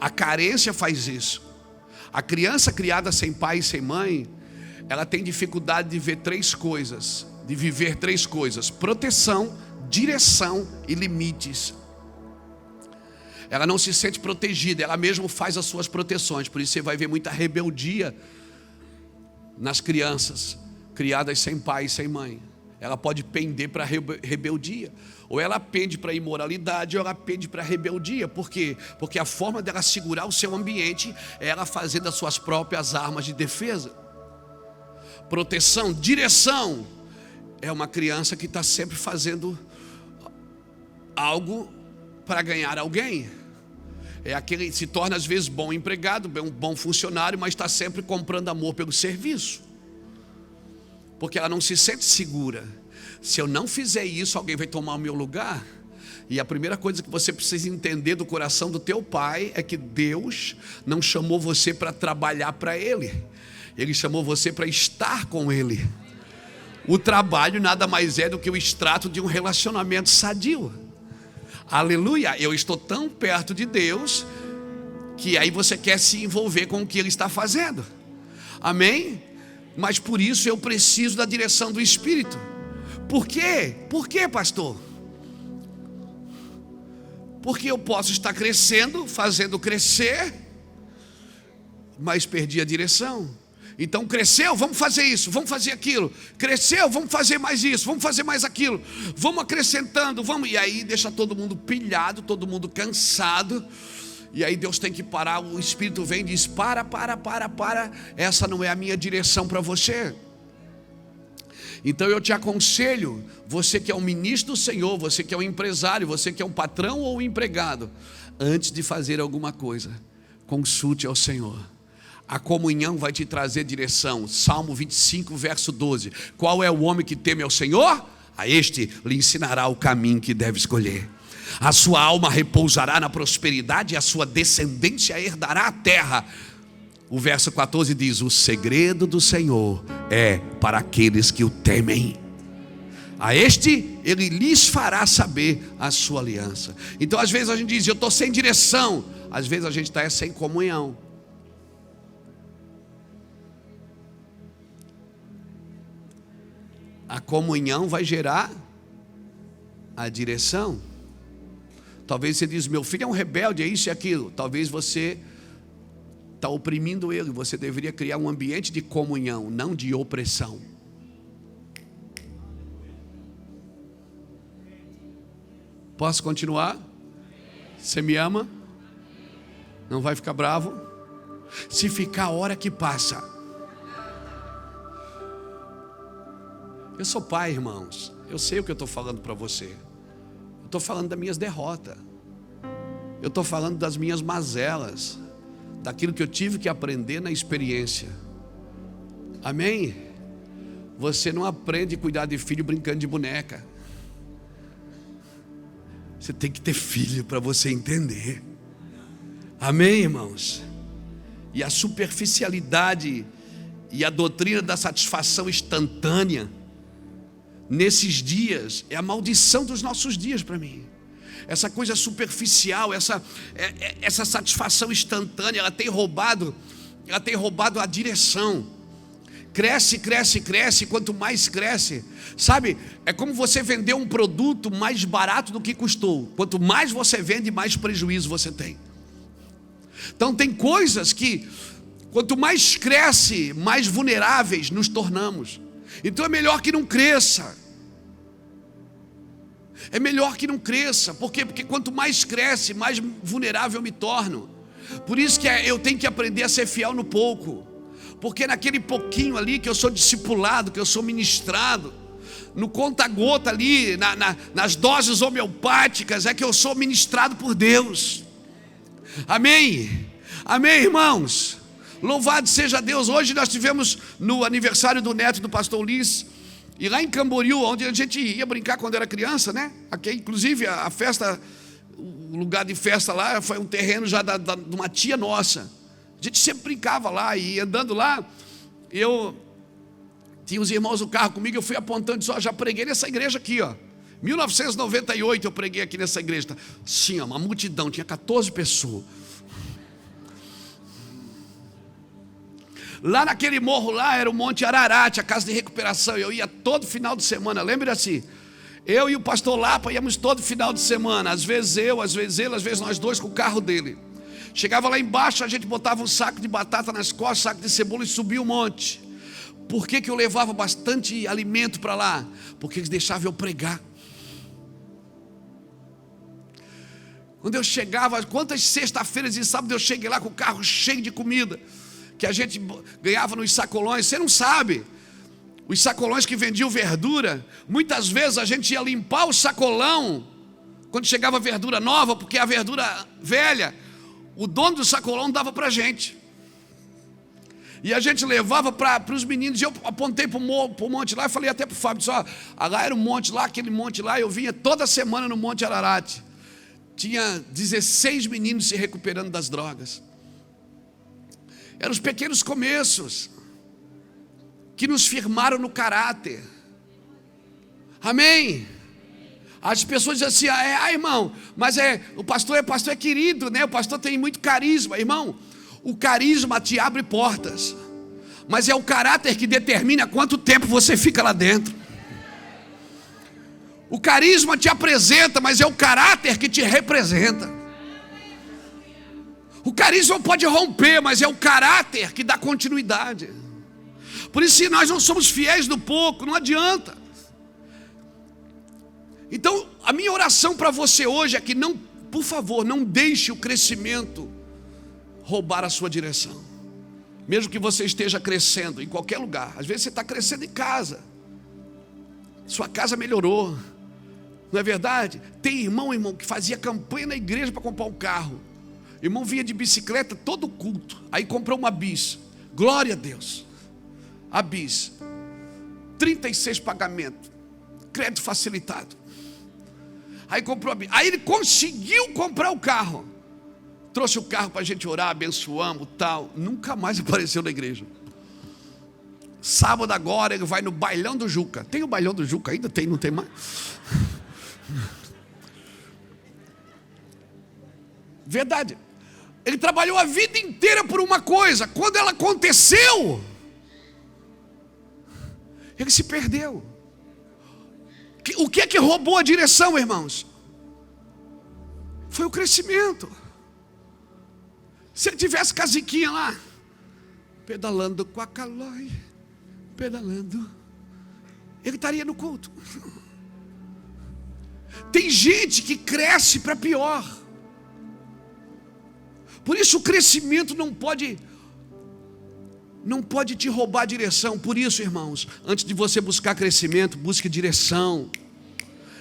A carência faz isso. A criança criada sem pai e sem mãe, ela tem dificuldade de ver três coisas, de viver três coisas: proteção, direção e limites. Ela não se sente protegida, ela mesma faz as suas proteções. Por isso você vai ver muita rebeldia nas crianças criadas sem pai e sem mãe. Ela pode pender para rebeldia, ou ela pende para imoralidade, ou ela pende para rebeldia. Por quê? Porque a forma dela segurar o seu ambiente é ela fazendo as suas próprias armas de defesa. Proteção, direção, é uma criança que está sempre fazendo algo para ganhar alguém. É aquele que se torna às vezes bom empregado, um bom funcionário, mas está sempre comprando amor pelo serviço, porque ela não se sente segura. Se eu não fizer isso, alguém vai tomar o meu lugar. E a primeira coisa que você precisa entender do coração do teu pai é que Deus não chamou você para trabalhar para Ele, Ele chamou você para estar com Ele. O trabalho nada mais é do que o extrato de um relacionamento sadio. Aleluia, eu estou tão perto de Deus que aí você quer se envolver com o que Ele está fazendo. Amém? Mas por isso eu preciso da direção do Espírito. Por quê? Por quê, pastor? Porque eu posso estar crescendo, fazendo crescer, mas perdi a direção. Então cresceu, vamos fazer isso, vamos fazer aquilo. Cresceu, vamos fazer mais isso, vamos fazer mais aquilo. Vamos acrescentando, vamos. E aí deixa todo mundo pilhado, todo mundo cansado. E aí Deus tem que parar. O Espírito vem e diz: para. Essa não é a minha direção para você. Então eu te aconselho, você que é um ministro do Senhor, você que é um empresário, você que é um patrão ou um empregado, antes de fazer alguma coisa, consulte ao Senhor. A comunhão vai te trazer direção. Salmo 25, verso 12. Qual é o homem que teme ao Senhor? A este lhe ensinará o caminho que deve escolher. A sua alma repousará na prosperidade e a sua descendência herdará a terra. O verso 14 diz: o segredo do Senhor é para aqueles que o temem. A este ele lhes fará saber a sua aliança. Então às vezes a gente diz: eu estou sem direção. Às vezes a gente está sem comunhão. A comunhão vai gerar a direção. Talvez você diz: meu filho é um rebelde, é isso e aquilo. Talvez você está oprimindo ele. Você deveria criar um ambiente de comunhão, não de opressão. Posso continuar? Você me ama? Não vai ficar bravo? Se ficar, a hora que passa. Eu sou pai, irmãos. Eu sei o que eu estou falando para você. Eu estou falando das minhas derrotas. Eu estou falando das minhas mazelas, daquilo que eu tive que aprender na experiência. Amém? Você não aprende a cuidar de filho brincando de boneca. Você tem que ter filho para você entender. Amém, irmãos? E a superficialidade e a doutrina da satisfação instantânea nesses dias é a maldição dos nossos dias para mim. Essa coisa superficial, essa satisfação instantânea, ela tem roubado a direção. Cresce, cresce, cresce, quanto mais cresce, sabe, é como você vender um produto mais barato do que custou. Quanto mais você vende, mais prejuízo você tem. Então tem coisas que, quanto mais cresce, mais vulneráveis nos tornamos. Então é melhor que não cresça. É melhor que não cresça. Por quê? Porque quanto mais cresce, mais vulnerável eu me torno. Por isso que eu tenho que aprender a ser fiel no pouco. Porque naquele pouquinho ali que eu sou discipulado, que eu sou ministrado, no conta-gota ali, nas doses homeopáticas, é que eu sou ministrado por Deus. Amém? Amém, irmãos? Louvado seja Deus. Hoje nós tivemos no aniversário do neto do pastor Ulisses, e lá em Camboriú, onde a gente ia brincar quando era criança, né? Aqui, inclusive, a festa, o lugar de festa lá foi um terreno já de uma tia nossa. A gente sempre brincava lá, e andando lá, eu tinha os irmãos do carro comigo, eu fui apontando e disse, ó, já preguei nessa igreja aqui, ó. 1998 eu preguei aqui nessa igreja. Sim, ó, uma multidão, tinha 14 pessoas. Lá naquele morro lá, era o Monte Ararat, a casa de recuperação. Eu ia todo final de semana, lembra assim? Eu e o pastor Lapa íamos todo final de semana. Às vezes eu, às vezes ele, às vezes nós dois com o carro dele. Chegava lá embaixo, a gente botava um saco de batata nas costas, um saco de cebola e subia o monte. Por que eu levava bastante alimento para lá? Porque eles deixavam eu pregar. Quando eu chegava, quantas sexta-feiras e sábado eu cheguei lá com o carro cheio de comida, que a gente ganhava nos sacolões. Você não sabe, os sacolões que vendiam verdura, muitas vezes a gente ia limpar o sacolão quando chegava verdura nova, porque a verdura velha, o dono do sacolão dava para a gente. E a gente levava para os meninos. E eu apontei para o monte lá e falei até para o Fábio, disse, ó, lá era um monte lá, aquele monte lá. Eu vinha toda semana no Monte Ararat. Tinha 16 meninos se recuperando das drogas. Eram os pequenos começos que nos firmaram no caráter. Amém? As pessoas dizem assim, irmão, mas o pastor é querido, né? O pastor tem muito carisma. Irmão, o carisma te abre portas, mas é o caráter que determina quanto tempo você fica lá dentro. O carisma te apresenta, mas é o caráter que te representa. O carisma pode romper, mas é o caráter que dá continuidade. Por isso, se nós não somos fiéis no pouco, não adianta. Então, a minha oração para você hoje é que não, por favor, não deixe o crescimento roubar a sua direção. Mesmo que você esteja crescendo em qualquer lugar. Às vezes você está crescendo em casa, sua casa melhorou, não é verdade? Tem irmão, que fazia campanha na igreja para comprar um carro. Irmão vinha de bicicleta todo culto, aí comprou uma bis. Glória a Deus. A bis, 36 pagamentos, crédito facilitado. Aí comprou a bis. Aí ele conseguiu comprar o carro. Trouxe o carro para a gente orar, abençoamos, tal. Nunca mais apareceu na igreja. Sábado agora ele vai no Bailão do Juca. Tem o Bailão do Juca ainda? Tem, não tem mais? Verdade. Ele trabalhou a vida inteira por uma coisa. Quando ela aconteceu, ele se perdeu. O que é que roubou a direção, irmãos? Foi o crescimento. Se ele tivesse casiquinha lá, pedalando com a Calói, pedalando, ele estaria no culto. Tem gente que cresce para pior. Por isso o crescimento não pode te roubar a direção. Por isso, irmãos, antes de você buscar crescimento, busque direção.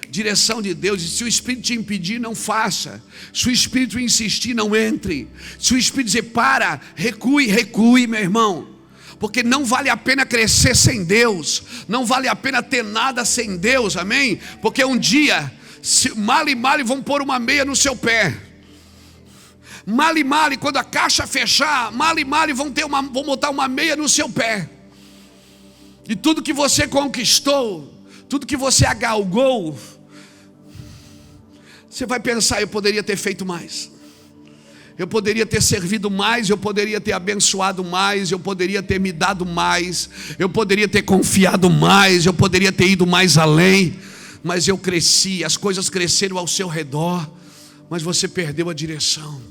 Direção de Deus. E se o Espírito te impedir, não faça. Se o Espírito insistir, não entre. Se o Espírito dizer para, recue, meu irmão. Porque não vale a pena crescer sem Deus. Não vale a pena ter nada sem Deus, amém? Porque um dia, mal e mal vão pôr uma meia no seu pé. Mal e mal, quando a caixa fechar, mal e mal vão botar uma meia no seu pé. E tudo que você conquistou, tudo que você agalgou, você vai pensar, eu poderia ter feito mais. Eu poderia ter servido mais, eu poderia ter abençoado mais, eu poderia ter me dado mais, eu poderia ter confiado mais, eu poderia ter ido mais além, mas eu cresci, as coisas cresceram ao seu redor, mas você perdeu a direção.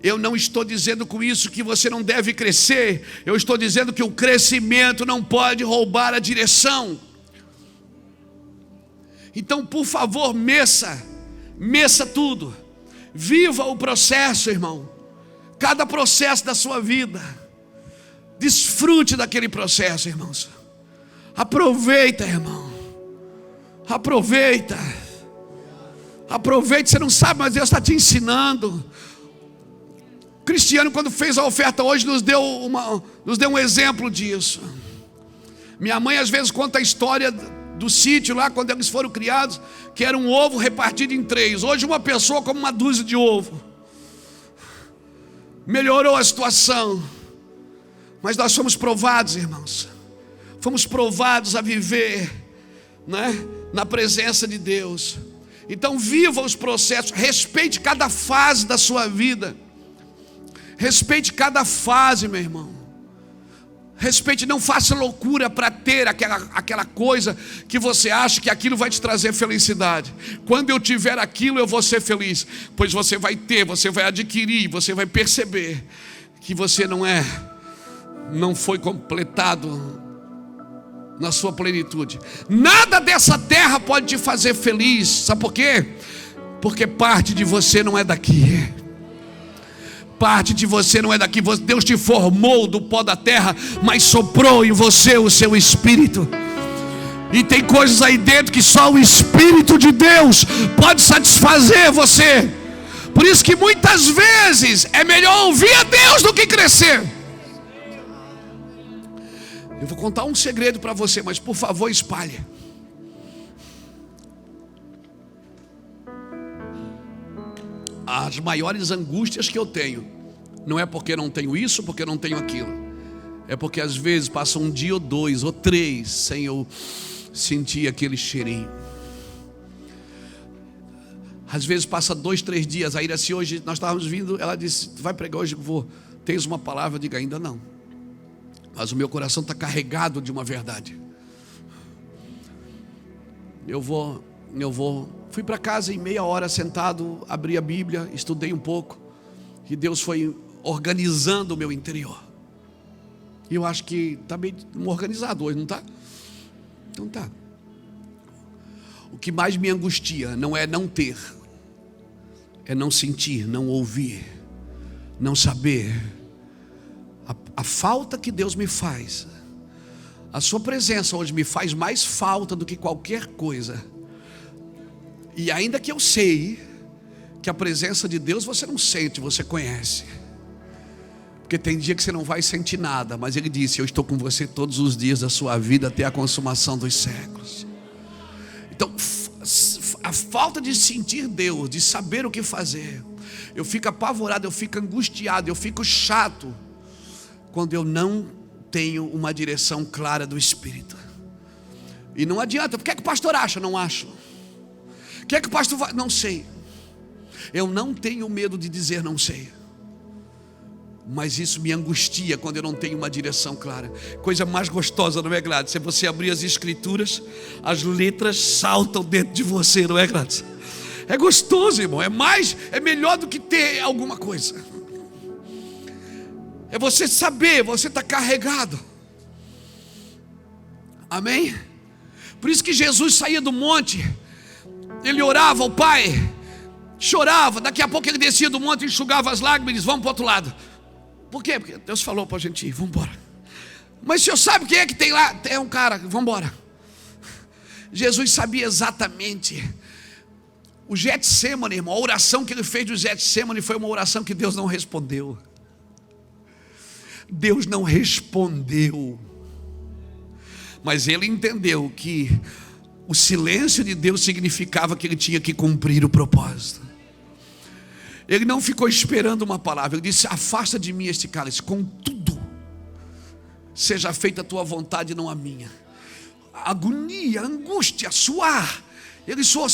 Eu não estou dizendo com isso que você não deve crescer, eu estou dizendo que o crescimento não pode roubar a direção. Então, por favor, meça tudo. Viva o processo, irmão. Cada processo da sua vida. Desfrute daquele processo, irmãos. Aproveita, irmão. Aproveita. Aproveite, você não sabe, mas Deus está te ensinando. O Cristiano, quando fez a oferta hoje, nos deu um exemplo disso. Minha mãe às vezes conta a história do sítio lá, quando eles foram criados, que era um ovo repartido em 3. Hoje uma pessoa come uma dúzia de ovo. Melhorou a situação. Mas nós fomos provados, irmãos. Fomos provados a viver, né, na presença de Deus. Então viva os processos. Respeite cada fase da sua vida. Respeite cada fase, meu irmão. Respeite, não faça loucura para ter aquela coisa que você acha que aquilo vai te trazer felicidade. Quando eu tiver aquilo, eu vou ser feliz. Pois você vai ter, você vai adquirir, você vai perceber que você não foi completado na sua plenitude. Nada dessa terra pode te fazer feliz. Sabe por quê? Porque parte de você não é daqui. Parte de você não é daqui. Deus te formou do pó da terra, mas soprou em você o seu espírito. E tem coisas aí dentro que só o Espírito de Deus pode satisfazer você. Por isso que muitas vezes é melhor ouvir a Deus do que crescer. Eu vou contar um segredo para você, mas por favor espalhe. As maiores angústias que eu tenho não é porque não tenho isso, porque não tenho aquilo. É porque às vezes passa um dia ou 2 ou 3 sem eu sentir aquele cheirinho. Às vezes passa 2, 3 dias. A Iraci hoje, nós estávamos vindo, ela disse: vai pregar hoje? Tens uma palavra? Eu digo: ainda não. Mas o meu coração está carregado de uma verdade. Eu vou. Fui para casa em meia hora sentado, abri a Bíblia, estudei um pouco. E Deus foi organizando o meu interior. E eu acho que está bem organizado hoje, não está? Então tá. O que mais me angustia não é não ter, é não sentir, não ouvir, não saber. A falta que Deus me faz, a sua presença hoje me faz mais falta do que qualquer coisa. E ainda que eu sei que a presença de Deus você não sente, você conhece. Porque tem dia que você não vai sentir nada, mas Ele disse: eu estou com você todos os dias da sua vida até a consumação dos séculos. Então, a falta de sentir Deus, de saber o que fazer, eu fico apavorado, eu fico angustiado, eu fico chato quando eu não tenho uma direção clara do Espírito. E não adianta. O que é que o pastor acha? Não acho. O que é que o pastor vai? Não sei. Eu não tenho medo de dizer não sei, mas isso me angustia quando eu não tenho uma direção clara. Coisa mais gostosa, não é, Gladys? Se você abrir as escrituras, as letras saltam dentro de você, não é, Gladys? É gostoso, irmão. É melhor do que ter alguma coisa. É você saber, você está carregado. Amém? Por isso que Jesus saía do monte, ele orava ao Pai, chorava, daqui a pouco ele descia do monte, enxugava as lágrimas e dizia: vamos para o outro lado. Por quê? Porque Deus falou para a gente ir, vamos embora. Mas o senhor sabe quem é que tem lá? Tem um cara, vamos embora. Jesus sabia exatamente. O Getsemane, irmão, a oração que ele fez do Getsemane foi uma oração que Deus não respondeu. Deus não respondeu. Mas ele entendeu que o silêncio de Deus significava que ele tinha que cumprir o propósito. Ele não ficou esperando uma palavra. Ele disse: afasta de mim este cálice, contudo seja feita a tua vontade, não a minha. A agonia, a angústia, suar. Ele suou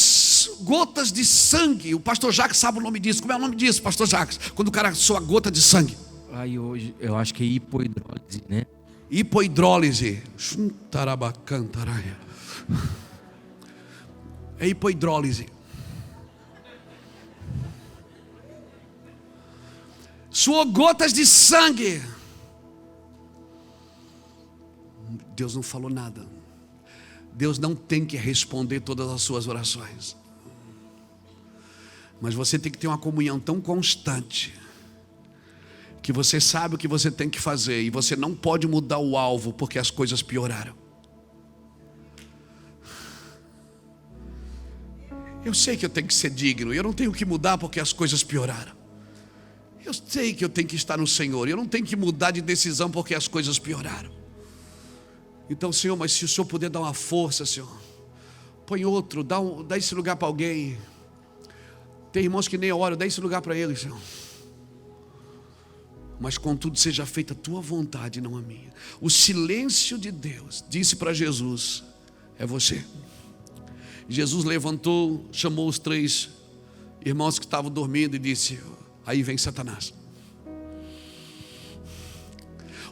gotas de sangue. O pastor Jacques sabe o nome disso. Como é o nome disso, pastor Jacques? Quando o cara soa gota de sangue. Aí hoje eu acho que é hipohidrólise, né? Hipohidrólise. É hipohidrólise. Suou gotas de sangue. Deus não falou nada. Deus não tem que responder todas as suas orações. Mas você tem que ter uma comunhão tão constante que você sabe o que você tem que fazer, e você não pode mudar o alvo porque as coisas pioraram. Eu sei que eu tenho que ser digno, e eu não tenho que mudar porque as coisas pioraram. Eu sei que eu tenho que estar no Senhor, e eu não tenho que mudar de decisão porque as coisas pioraram. Então, Senhor, mas se o Senhor puder dar uma força, Senhor, põe outro, dá esse lugar para alguém. Tem irmãos que nem oram, dá esse lugar para eles, Senhor. Mas contudo seja feita a tua vontade, não a minha. O silêncio de Deus disse para Jesus: é você. Jesus levantou, chamou os 3 irmãos que estavam dormindo e disse: aí vem Satanás.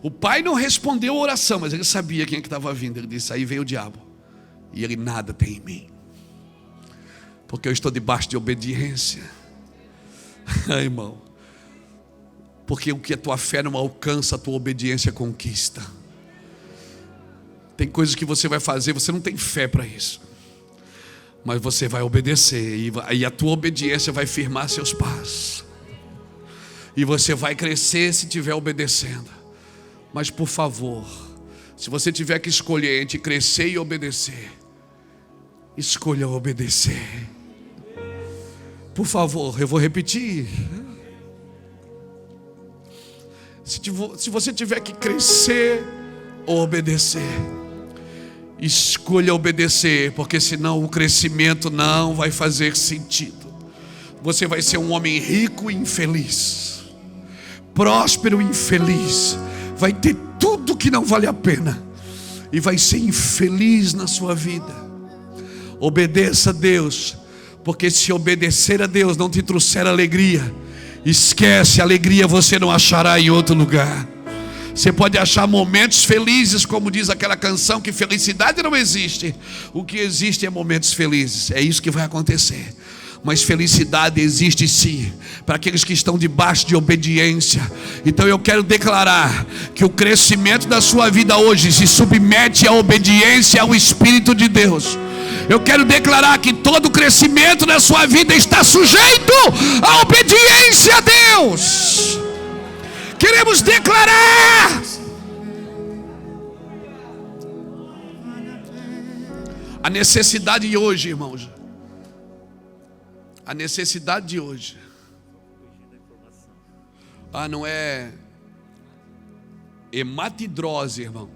O pai não respondeu a oração, mas ele sabia quem é que estava vindo. Ele disse: aí vem o diabo, e ele nada tem em mim, porque eu estou debaixo de obediência. Irmão, porque o que a tua fé não alcança, a tua obediência conquista. Tem coisas que você vai fazer, você não tem fé para isso, mas você vai obedecer, e a tua obediência vai firmar seus passos, e você vai crescer se estiver obedecendo. Mas por favor, se você tiver que escolher entre crescer e obedecer, escolha obedecer. Por favor, eu vou repetir. Se você tiver que crescer ou obedecer, escolha obedecer, porque senão o crescimento não vai fazer sentido. Você vai ser um homem rico e infeliz, próspero e infeliz, vai ter tudo que não vale a pena e vai ser infeliz na sua vida. Obedeça a Deus, porque se obedecer a Deus não te trouxer alegria, esquece, alegria você não achará em outro lugar. Você pode achar momentos felizes, como diz aquela canção, que felicidade não existe. O que existe é momentos felizes. É isso que vai acontecer. Mas felicidade existe sim, para aqueles que estão debaixo de obediência. Então eu quero declarar que o crescimento da sua vida hoje se submete à obediência ao Espírito de Deus. Eu quero declarar que todo crescimento da sua vida está sujeito à obediência a Deus. Queremos declarar a necessidade de hoje, irmãos. A necessidade de hoje. Não é hematidrose, irmão.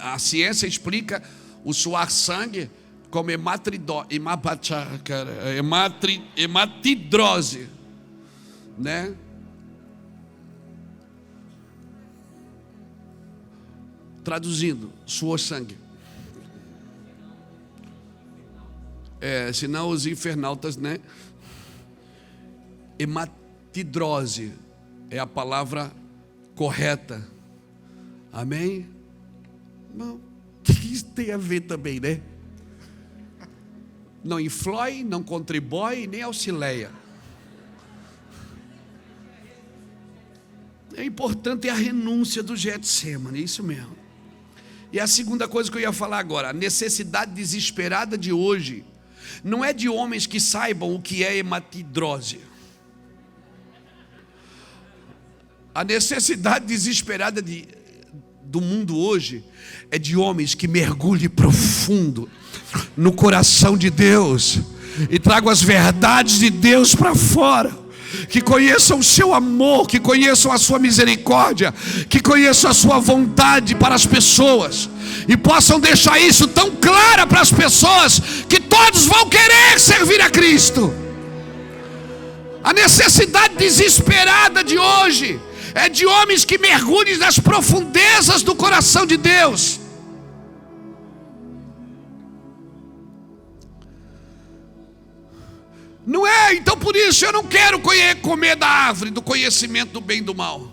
A ciência explica o suar sangue como hematidrose, né? Traduzindo, suor sangue. Senão os infernautas, né? Hematidrose é a palavra correta. Amém? Não, o que isso tem a ver também, né? Não influi, não contribui, nem auxilia. É importante a renúncia do Getsemane, isso mesmo. E a segunda coisa que eu ia falar agora, a necessidade desesperada de hoje não é de homens que saibam o que é hematidrose. A necessidade desesperada do mundo hoje é de homens que mergulhem profundo no coração de Deus e tragam as verdades de Deus para fora, que conheçam o seu amor, que conheçam a sua misericórdia, que conheçam a sua vontade para as pessoas, e possam deixar isso tão claro para as pessoas que todos vão querer servir a Cristo. A necessidade desesperada de hoje é de homens que mergulhem nas profundezas do coração de Deus. Não é? Então por isso eu não quero comer da árvore do conhecimento do bem e do mal.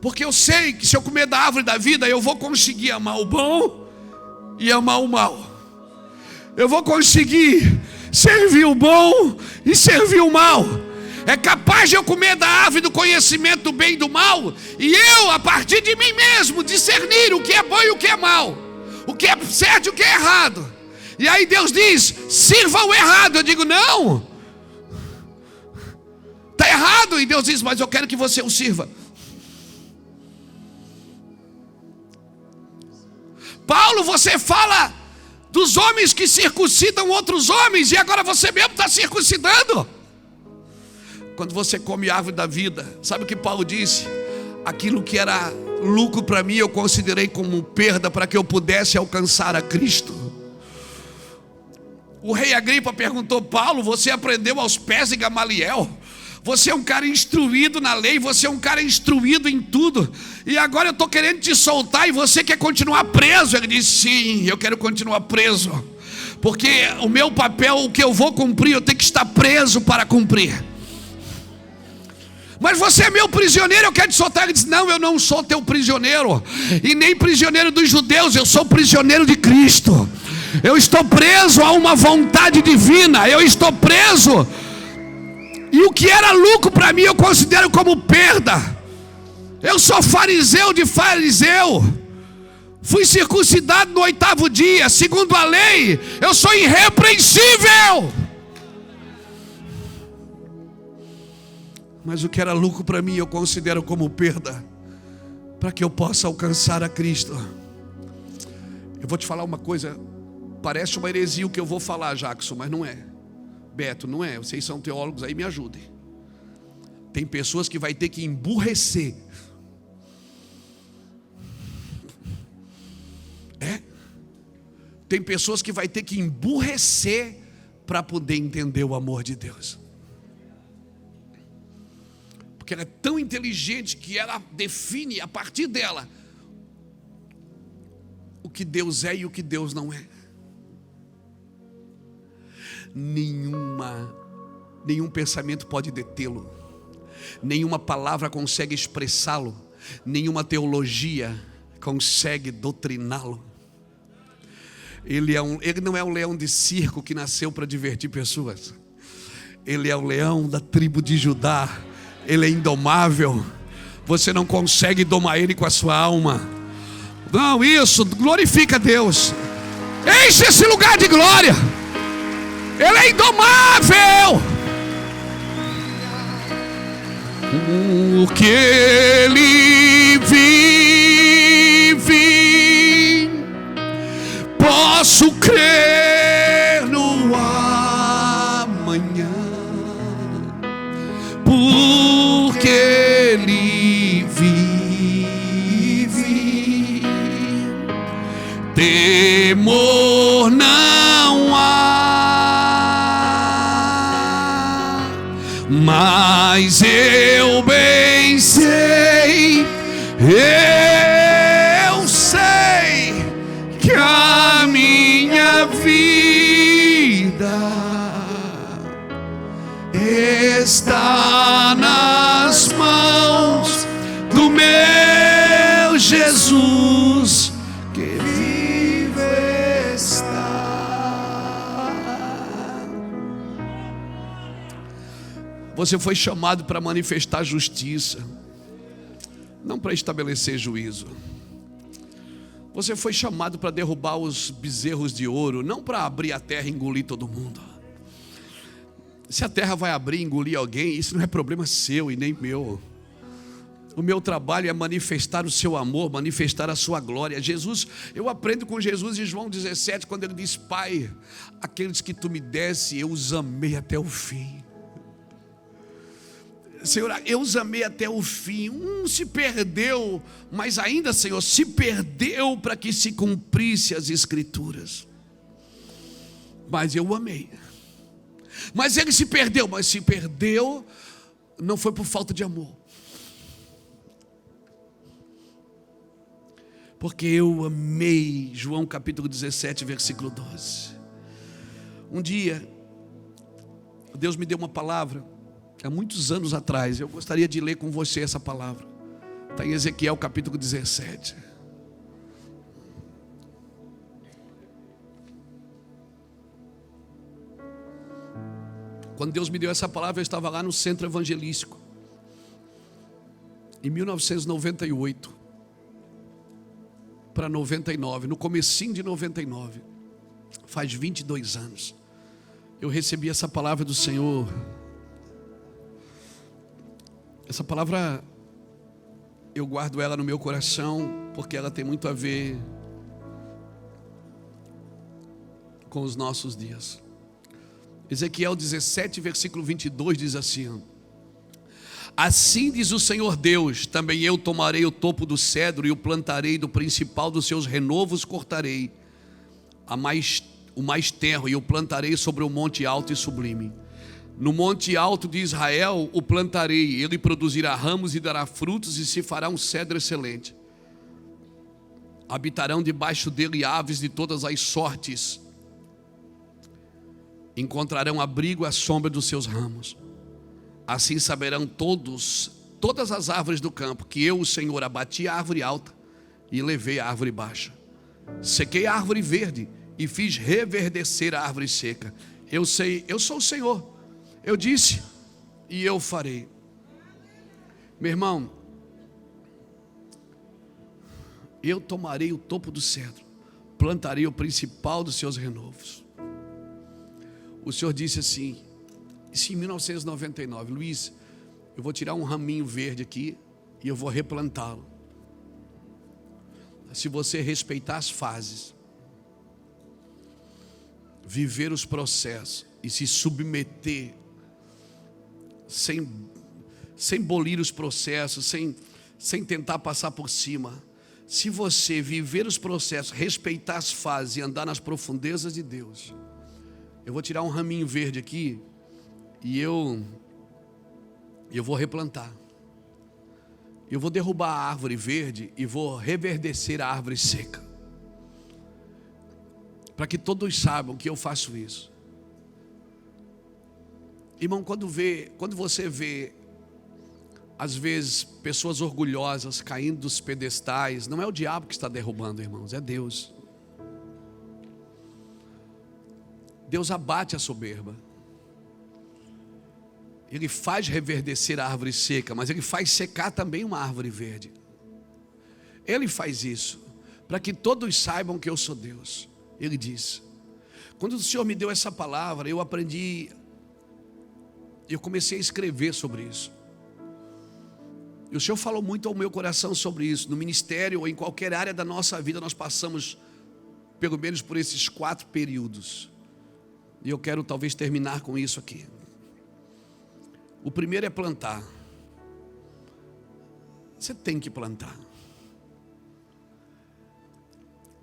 Porque eu sei que se eu comer da árvore da vida, eu vou conseguir amar o bom e amar o mal. Eu vou conseguir servir o bom e servir o mal. É capaz de eu comer da árvore do conhecimento do bem e do mal, e eu, a partir de mim mesmo, discernir o que é bom e o que é mal, o que é certo e o que é errado. E aí Deus diz: sirva o errado. Eu digo: não, está errado. E Deus diz: mas eu quero que você o sirva. Paulo, você fala dos homens que circuncidam outros homens, e agora você mesmo está circuncidando. Quando você come a árvore da vida, sabe o que Paulo disse? Aquilo que era lucro para mim, eu considerei como perda para que eu pudesse alcançar a Cristo. O rei Agripa perguntou: Paulo, você aprendeu aos pés de Gamaliel? Você é um cara instruído na lei, você é um cara instruído em tudo, e agora eu estou querendo te soltar e você quer continuar preso. Ele disse: sim, eu quero continuar preso, porque o meu papel, o que eu vou cumprir, eu tenho que estar preso para cumprir. Mas você é meu prisioneiro, eu quero te soltar. Ele disse: não, eu não sou teu prisioneiro, e nem prisioneiro dos judeus, eu sou prisioneiro de Cristo. Eu estou preso a uma vontade divina, eu estou preso, e o que era lucro para mim eu considero como perda. Eu sou fariseu de fariseu, fui circuncidado no 8º dia, segundo a lei, eu sou irrepreensível. Mas o que era lucro para mim eu considero como perda, para que eu possa alcançar a Cristo. Eu vou te falar uma coisa, parece uma heresia o que eu vou falar, Jackson, mas não é. Beto, não é. Vocês são teólogos aí, me ajudem. Tem pessoas que vai ter que emburrecer. Tem pessoas que vai ter que emburrecer para poder entender o amor de Deus. Porque ela é tão inteligente que ela define a partir dela o que Deus é e o que Deus não é. Nenhum pensamento pode detê-lo, nenhuma palavra consegue expressá-lo, nenhuma teologia consegue doutriná-lo. Ele não é um leão de circo que nasceu para divertir pessoas. Ele é o leão da tribo de Judá. Ele é indomável. Você não consegue domar ele com a sua alma. Não, isso, glorifica a Deus. Enche esse lugar de glória. Ele é indomável. Porque ele vive, posso crer no amanhã. Porque ele vive, temor não há. Mas eu bem sei, eu sei que a minha vida está nas mãos do meu Jesus, que vive está. Você foi chamado para manifestar justiça, não para estabelecer juízo. Você foi chamado para derrubar os bezerros de ouro, não para abrir a terra e engolir todo mundo. Se a terra vai abrir e engolir alguém, isso não é problema seu e nem meu. O meu trabalho é manifestar o seu amor, manifestar a sua glória. Jesus, eu aprendo com Jesus em João 17, quando ele diz: Pai, aqueles que tu me desse, eu os amei até o fim. Senhor, eu os amei até o fim. Um se perdeu, mas ainda, Senhor, se perdeu para que se cumprisse as Escrituras. Mas eu o amei. Mas ele se perdeu, mas se perdeu não foi por falta de amor, porque eu amei. João capítulo 17, versículo 12. Um dia Deus me deu uma palavra há muitos anos atrás. Eu gostaria de ler com você essa palavra. Está em Ezequiel capítulo 17. Quando Deus me deu essa palavra, eu estava lá no centro evangelístico, em 1998 para 99, no comecinho de 99, faz 22 anos, eu recebi essa palavra do Senhor. Essa palavra, eu guardo ela no meu coração, porque ela tem muito a ver com os nossos dias. Ezequiel 17, versículo 22 diz assim: assim diz o Senhor Deus, também eu tomarei o topo do cedro e o plantarei, do principal dos seus renovos cortarei o mais tenro, e o plantarei sobre o monte alto e sublime. No monte alto de Israel o plantarei, ele produzirá ramos e dará frutos, e se fará um cedro excelente. Habitarão debaixo dele aves de todas as sortes, encontrarão abrigo à sombra dos seus ramos. Assim saberão todas as árvores do campo, que eu, o Senhor, abati a árvore alta e levei a árvore baixa. Sequei a árvore verde e fiz reverdecer a árvore seca. Eu sou o Senhor. Eu disse e eu farei. Meu irmão, eu tomarei o topo do cedro, plantarei o principal dos seus renovos. O Senhor disse assim, isso em 1999, Luiz, eu vou tirar um raminho verde aqui e eu vou replantá-lo. Se você respeitar as fases, viver os processos e se submeter, sem bolir os processos, sem tentar passar por cima. Se você viver os processos, respeitar as fases e andar nas profundezas de Deus, eu vou tirar um raminho verde aqui e eu vou replantar. Eu vou derrubar a árvore verde e vou reverdecer a árvore seca, para que todos saibam que eu faço isso. Irmão, quando você vê às vezes pessoas orgulhosas caindo dos pedestais, não é o diabo que está derrubando, irmãos, é Deus. Deus abate a soberba. Ele faz reverdecer a árvore seca, mas Ele faz secar também uma árvore verde. Ele faz isso para que todos saibam que eu sou Deus. Ele diz. Quando o Senhor me deu essa palavra, eu aprendi, eu comecei a escrever sobre isso. E o Senhor falou muito ao meu coração sobre isso. No ministério ou em qualquer área da nossa vida, nós passamos pelo menos por esses 4 períodos. E eu quero talvez terminar com isso aqui. O primeiro é plantar. Você tem que plantar.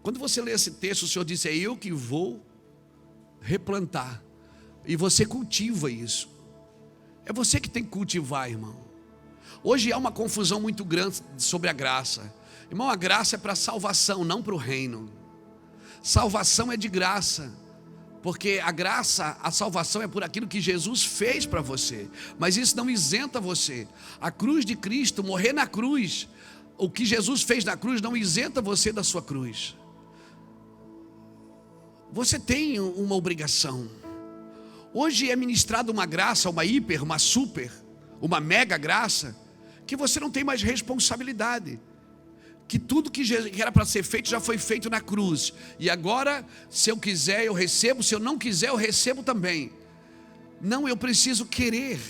Quando você lê esse texto, o Senhor diz, é eu que vou replantar. E você cultiva isso. É você que tem que cultivar, irmão. Hoje há uma confusão muito grande sobre a graça. Irmão, a graça é para salvação, não para o reino. Salvação é de graça. Porque a graça, a salvação é por aquilo que Jesus fez para você. Mas isso não isenta você. A cruz de Cristo, morrer na cruz, o que Jesus fez na cruz não isenta você da sua cruz. Você tem uma obrigação. Hoje é ministrada uma graça, uma hiper, uma super, uma mega graça, que você não tem mais responsabilidade. Que tudo que era para ser feito já foi feito na cruz. E agora, se eu quiser eu recebo, se eu não quiser eu recebo também. Não, eu preciso querer.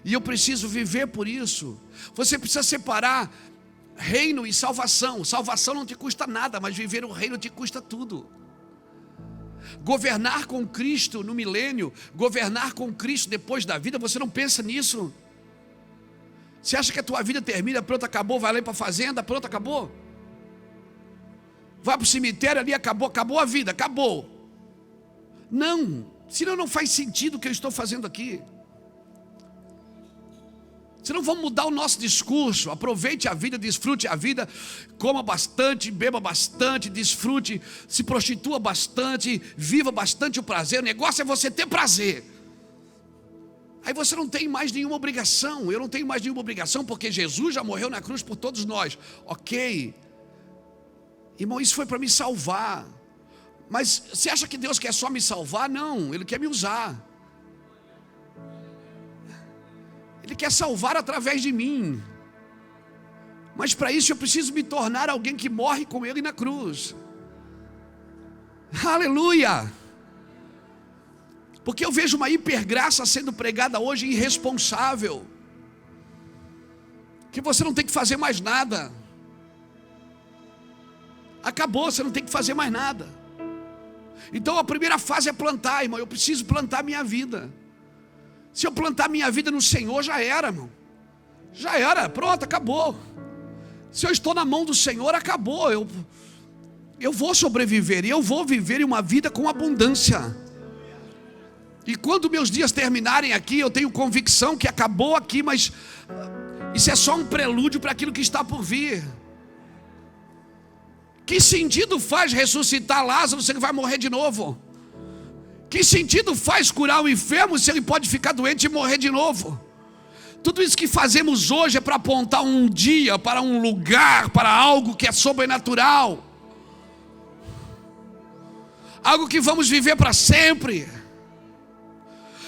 E eu preciso viver por isso. Você precisa separar reino e salvação. Salvação não te custa nada, mas viver o reino te custa tudo. Governar com Cristo no milênio, governar com Cristo depois da vida, você não pensa nisso. Você acha que a tua vida termina, pronto, acabou, vai lá para a fazenda, pronto, acabou. Vai para o cemitério ali, acabou a vida, acabou. Não, senão não faz sentido o que eu estou fazendo aqui. Senão vamos mudar o nosso discurso. Aproveite a vida, desfrute a vida, coma bastante, beba bastante, desfrute, se prostitua bastante, viva bastante o prazer. O negócio é você ter prazer. Aí você não tem mais nenhuma obrigação. Eu não tenho mais nenhuma obrigação, porque Jesus já morreu na cruz por todos nós. Ok. Irmão, isso foi para me salvar. Mas você acha que Deus quer só me salvar? Não, Ele quer me usar. Ele quer salvar através de mim. Mas para isso eu preciso me tornar alguém que morre com Ele na cruz. Aleluia! Porque eu vejo uma hipergraça sendo pregada hoje irresponsável. Que você não tem que fazer mais nada. Acabou, você não tem que fazer mais nada. Então a primeira fase é plantar, irmão. Eu preciso plantar minha vida. Se eu plantar minha vida no Senhor, já era, irmão. Já era, pronto, acabou. Se eu estou na mão do Senhor, acabou. Eu vou sobreviver e eu vou viver uma vida com abundância. E quando meus dias terminarem aqui, eu tenho convicção que acabou aqui, mas isso é só um prelúdio para aquilo que está por vir. Que sentido faz ressuscitar Lázaro se ele vai morrer de novo? Que sentido faz curar o enfermo se ele pode ficar doente e morrer de novo? Tudo isso que fazemos hoje é para apontar um dia, para um lugar, para algo que é sobrenatural. Algo que vamos viver para sempre.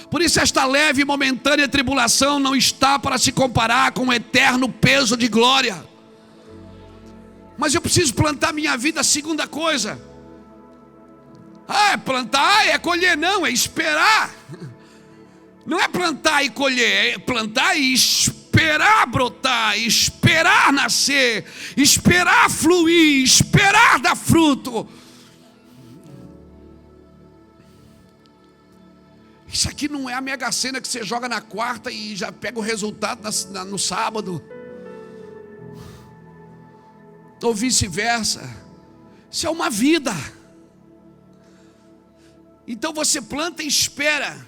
Por isso esta leve e momentânea tribulação não está para se comparar com o eterno peso de glória. Mas eu preciso plantar minha vida. Segunda coisa, é plantar, é colher. Não, é esperar. Não é plantar e colher, é plantar e esperar brotar, esperar nascer, esperar fluir, esperar dar fruto. Isso aqui não é a Mega Sena que você joga na quarta e já pega o resultado no sábado. Ou vice-versa. Isso é uma vida. Então você planta e espera.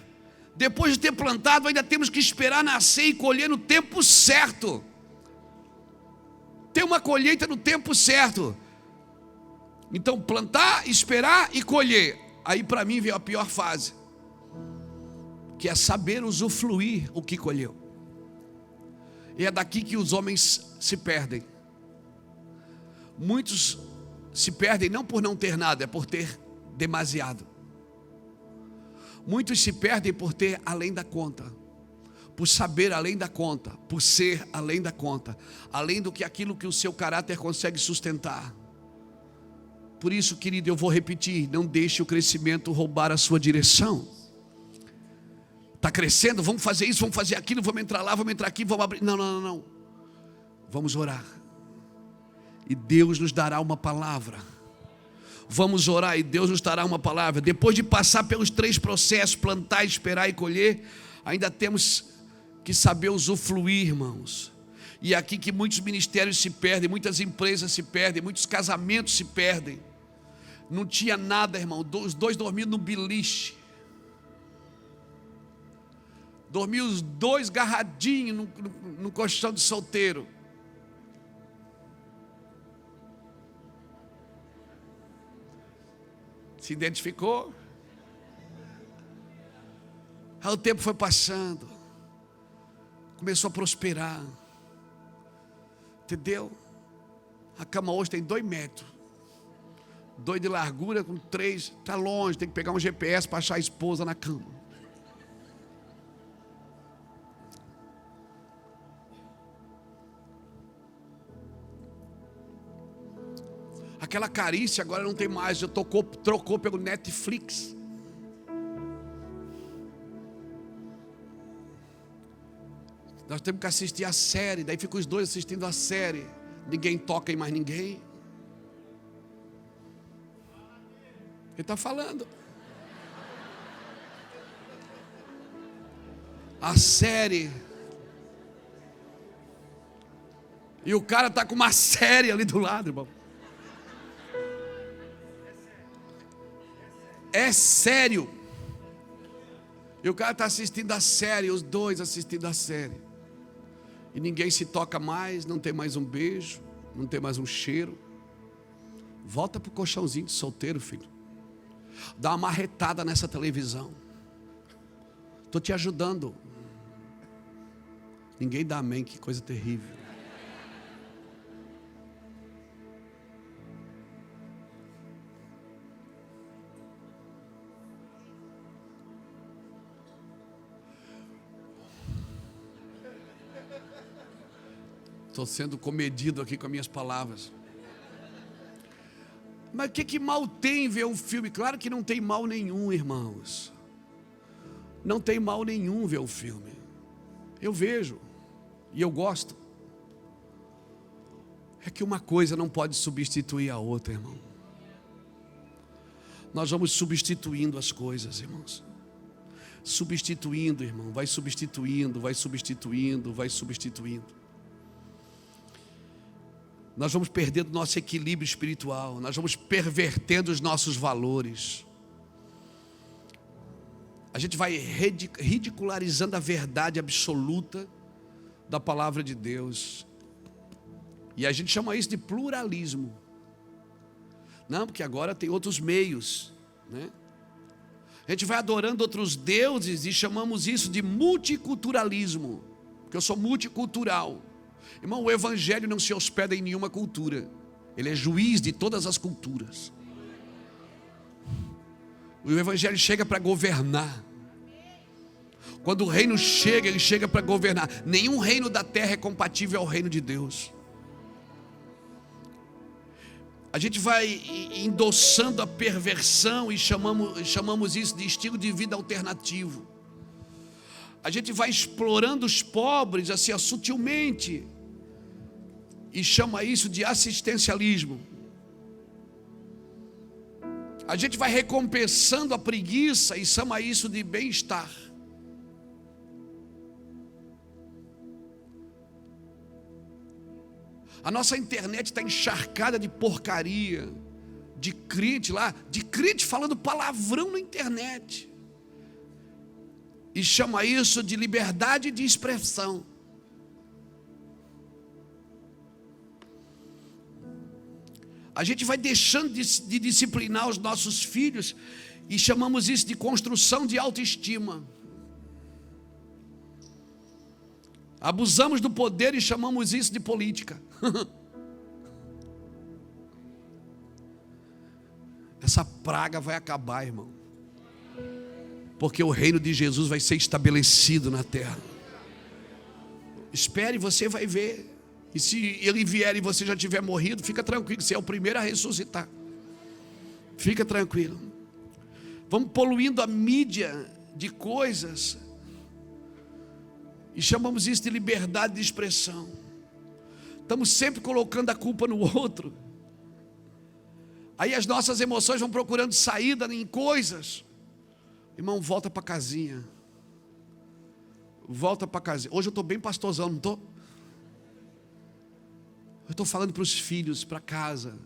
Depois de ter plantado, ainda temos que esperar nascer e colher no tempo certo. Ter uma colheita no tempo certo. Então plantar, esperar e colher. Aí para mim veio a pior fase, que é saber usufruir o que colheu. E é daqui que os homens se perdem. Muitos se perdem não por não ter nada, é por ter demasiado. Muitos se perdem por ter além da conta, por saber além da conta, por ser além da conta, além do que aquilo que o seu caráter consegue sustentar. Por isso, querido, eu vou repetir: não deixe o crescimento roubar a sua direção. Está crescendo, vamos fazer isso, vamos fazer aquilo, vamos entrar lá, vamos entrar aqui, vamos abrir. Não. Vamos orar. E Deus nos dará uma palavra. Vamos orar e Deus nos dará uma palavra. Depois de passar pelos 3 processos, plantar, esperar e colher, ainda temos que saber usufruir, irmãos. E é aqui que muitos ministérios se perdem, muitas empresas se perdem, muitos casamentos se perdem. Não tinha nada, irmão. Os 2 dormindo no beliche. Dormiam os 2 garradinhos no colchão de solteiro. Se identificou? Aí o tempo foi passando. Começou a prosperar. Entendeu? A cama hoje tem 2 metros. 2 de largura com 3. Está longe, tem que pegar um GPS para achar a esposa na cama. Aquela carícia agora não tem mais, já trocou pelo Netflix. Nós temos que assistir a série, daí ficam os 2 assistindo a série. Ninguém toca em mais ninguém. Ele está falando. A série. E o cara está com uma série ali do lado, irmão. É sério. E o cara está assistindo a série, os 2 assistindo a série. E ninguém se toca mais, não tem mais um beijo, não tem mais um cheiro. Volta para o colchãozinho de solteiro, filho. Dá uma marretada nessa televisão. Estou te ajudando. Ninguém dá amém, que coisa terrível. Estou sendo comedido aqui com as minhas palavras. Mas o que mal tem ver um filme? Claro que não tem mal nenhum, irmãos. Não tem mal nenhum ver um filme. Eu vejo e eu gosto. É que uma coisa não pode substituir a outra, irmão. Nós vamos substituindo as coisas, irmãos. Substituindo, irmão. Vai substituindo, vai substituindo, vai substituindo. Nós vamos perdendo nosso equilíbrio espiritual. Nós vamos pervertendo os nossos valores. A gente vai ridicularizando a verdade absoluta da palavra de Deus. E a gente chama isso de pluralismo. Não, porque agora tem outros meios, né? A gente vai adorando outros deuses e chamamos isso de multiculturalismo. Porque eu sou multicultural. Irmão, o evangelho não se hospeda em nenhuma cultura. Ele é juiz de todas as culturas. O evangelho chega para governar. Quando o reino chega, ele chega para governar. Nenhum reino da terra é compatível ao reino de Deus. A gente vai endossando a perversão e chamamos isso de estilo de vida alternativo. A gente vai explorando os pobres assim, sutilmente, e chama isso de assistencialismo. A gente vai recompensando a preguiça e chama isso de bem-estar. A nossa internet está encharcada de porcaria, de crente lá, de crente falando palavrão na internet. E chama isso de liberdade de expressão. A gente vai deixando de disciplinar os nossos filhos e chamamos isso de construção de autoestima. Abusamos do poder e chamamos isso de política. Essa praga vai acabar, irmão. Porque o reino de Jesus vai ser estabelecido na terra. Espere, você vai ver. E se ele vier e você já tiver morrido, fica tranquilo, você é o primeiro a ressuscitar. Fica tranquilo. Vamos poluindo a mídia de coisas e chamamos isso de liberdade de expressão. Estamos sempre colocando a culpa no outro. Aí as nossas emoções vão procurando saída em coisas. Irmão, volta para casinha. Volta para casinha. Hoje eu estou bem pastorzão, não estou? Eu estou falando para os filhos, para casa,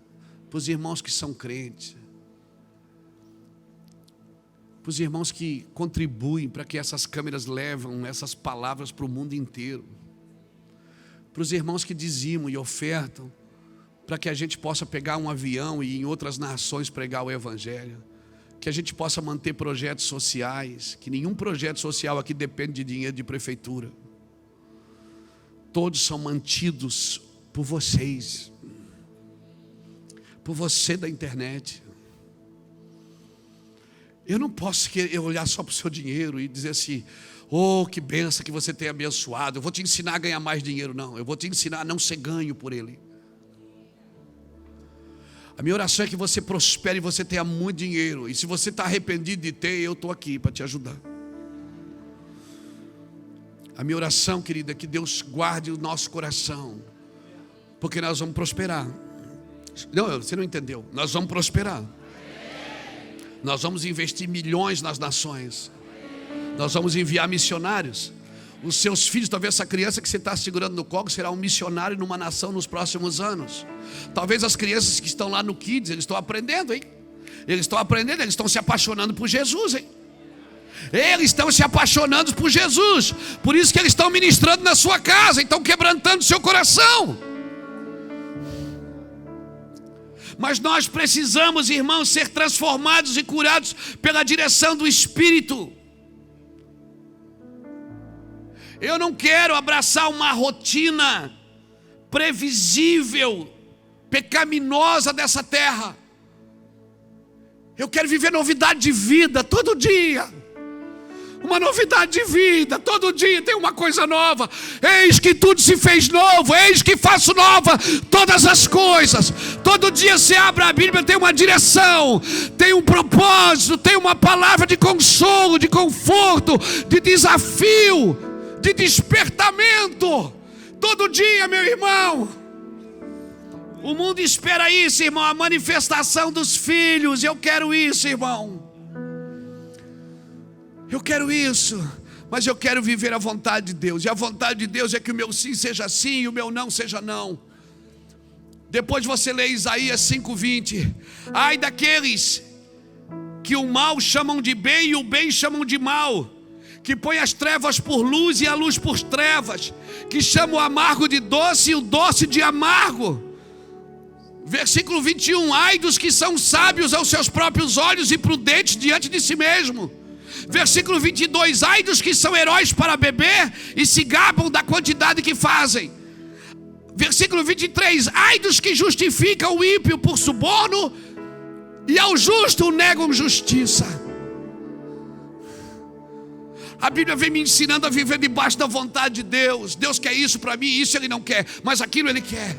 para os irmãos que são crentes, para os irmãos que contribuem para que essas câmeras levam essas palavras para o mundo inteiro, para os irmãos que dizimam e ofertam, para que a gente possa pegar um avião e ir em outras nações pregar o evangelho, que a gente possa manter projetos sociais, que nenhum projeto social aqui depende de dinheiro de prefeitura, todos são mantidos por vocês, por você da internet. Eu não posso olhar só para o seu dinheiro e dizer assim: oh, que benção que você tem abençoado, eu vou te ensinar a ganhar mais dinheiro. Não, eu vou te ensinar a não ser ganho por ele. A minha oração é que você prospere e você tenha muito dinheiro. E se você está arrependido de ter, eu estou aqui para te ajudar. A minha oração, querida, é que Deus guarde o nosso coração, porque nós vamos prosperar. Não, você não entendeu. Nós vamos prosperar. Nós vamos investir milhões nas nações. Nós vamos enviar missionários. Os seus filhos, talvez essa criança que você está segurando no colo será um missionário numa nação nos próximos anos. Talvez as crianças que estão lá no Kids, eles estão aprendendo, hein? Eles estão aprendendo, eles estão se apaixonando por Jesus, hein? Eles estão se apaixonando por Jesus. Por isso que eles estão ministrando na sua casa, estão quebrantando seu coração. Mas nós precisamos, irmãos, ser transformados e curados pela direção do Espírito. Eu não quero abraçar uma rotina previsível, pecaminosa dessa terra. Eu quero viver novidade de vida todo dia. Uma novidade de vida, todo dia tem uma coisa nova. Eis que tudo se fez novo, eis que faço nova todas as coisas. Todo dia você abre a Bíblia, tem uma direção, tem um propósito, tem uma palavra de consolo, de conforto, de desafio, de despertamento. Todo dia, meu irmão. O mundo espera isso, irmão, a manifestação dos filhos. Eu quero isso, irmão. Eu quero isso, mas eu quero viver a vontade de Deus. E a vontade de Deus é que o meu sim seja sim e o meu não seja não. Depois você lê Isaías 5:20. Ai daqueles que o mal chamam de bem e o bem chamam de mal, que põem as trevas por luz e a luz por trevas, que chamam o amargo de doce e o doce de amargo. Versículo 21. Ai dos que são sábios aos seus próprios olhos e prudentes diante de si mesmo. Versículo 22, ai dos que são heróis para beber e se gabam da quantidade que fazem. Versículo 23, ai dos que justificam o ímpio por suborno e ao justo negam justiça. A Bíblia vem me ensinando a viver debaixo da vontade de Deus. Deus quer isso para mim, isso Ele não quer, mas aquilo Ele quer.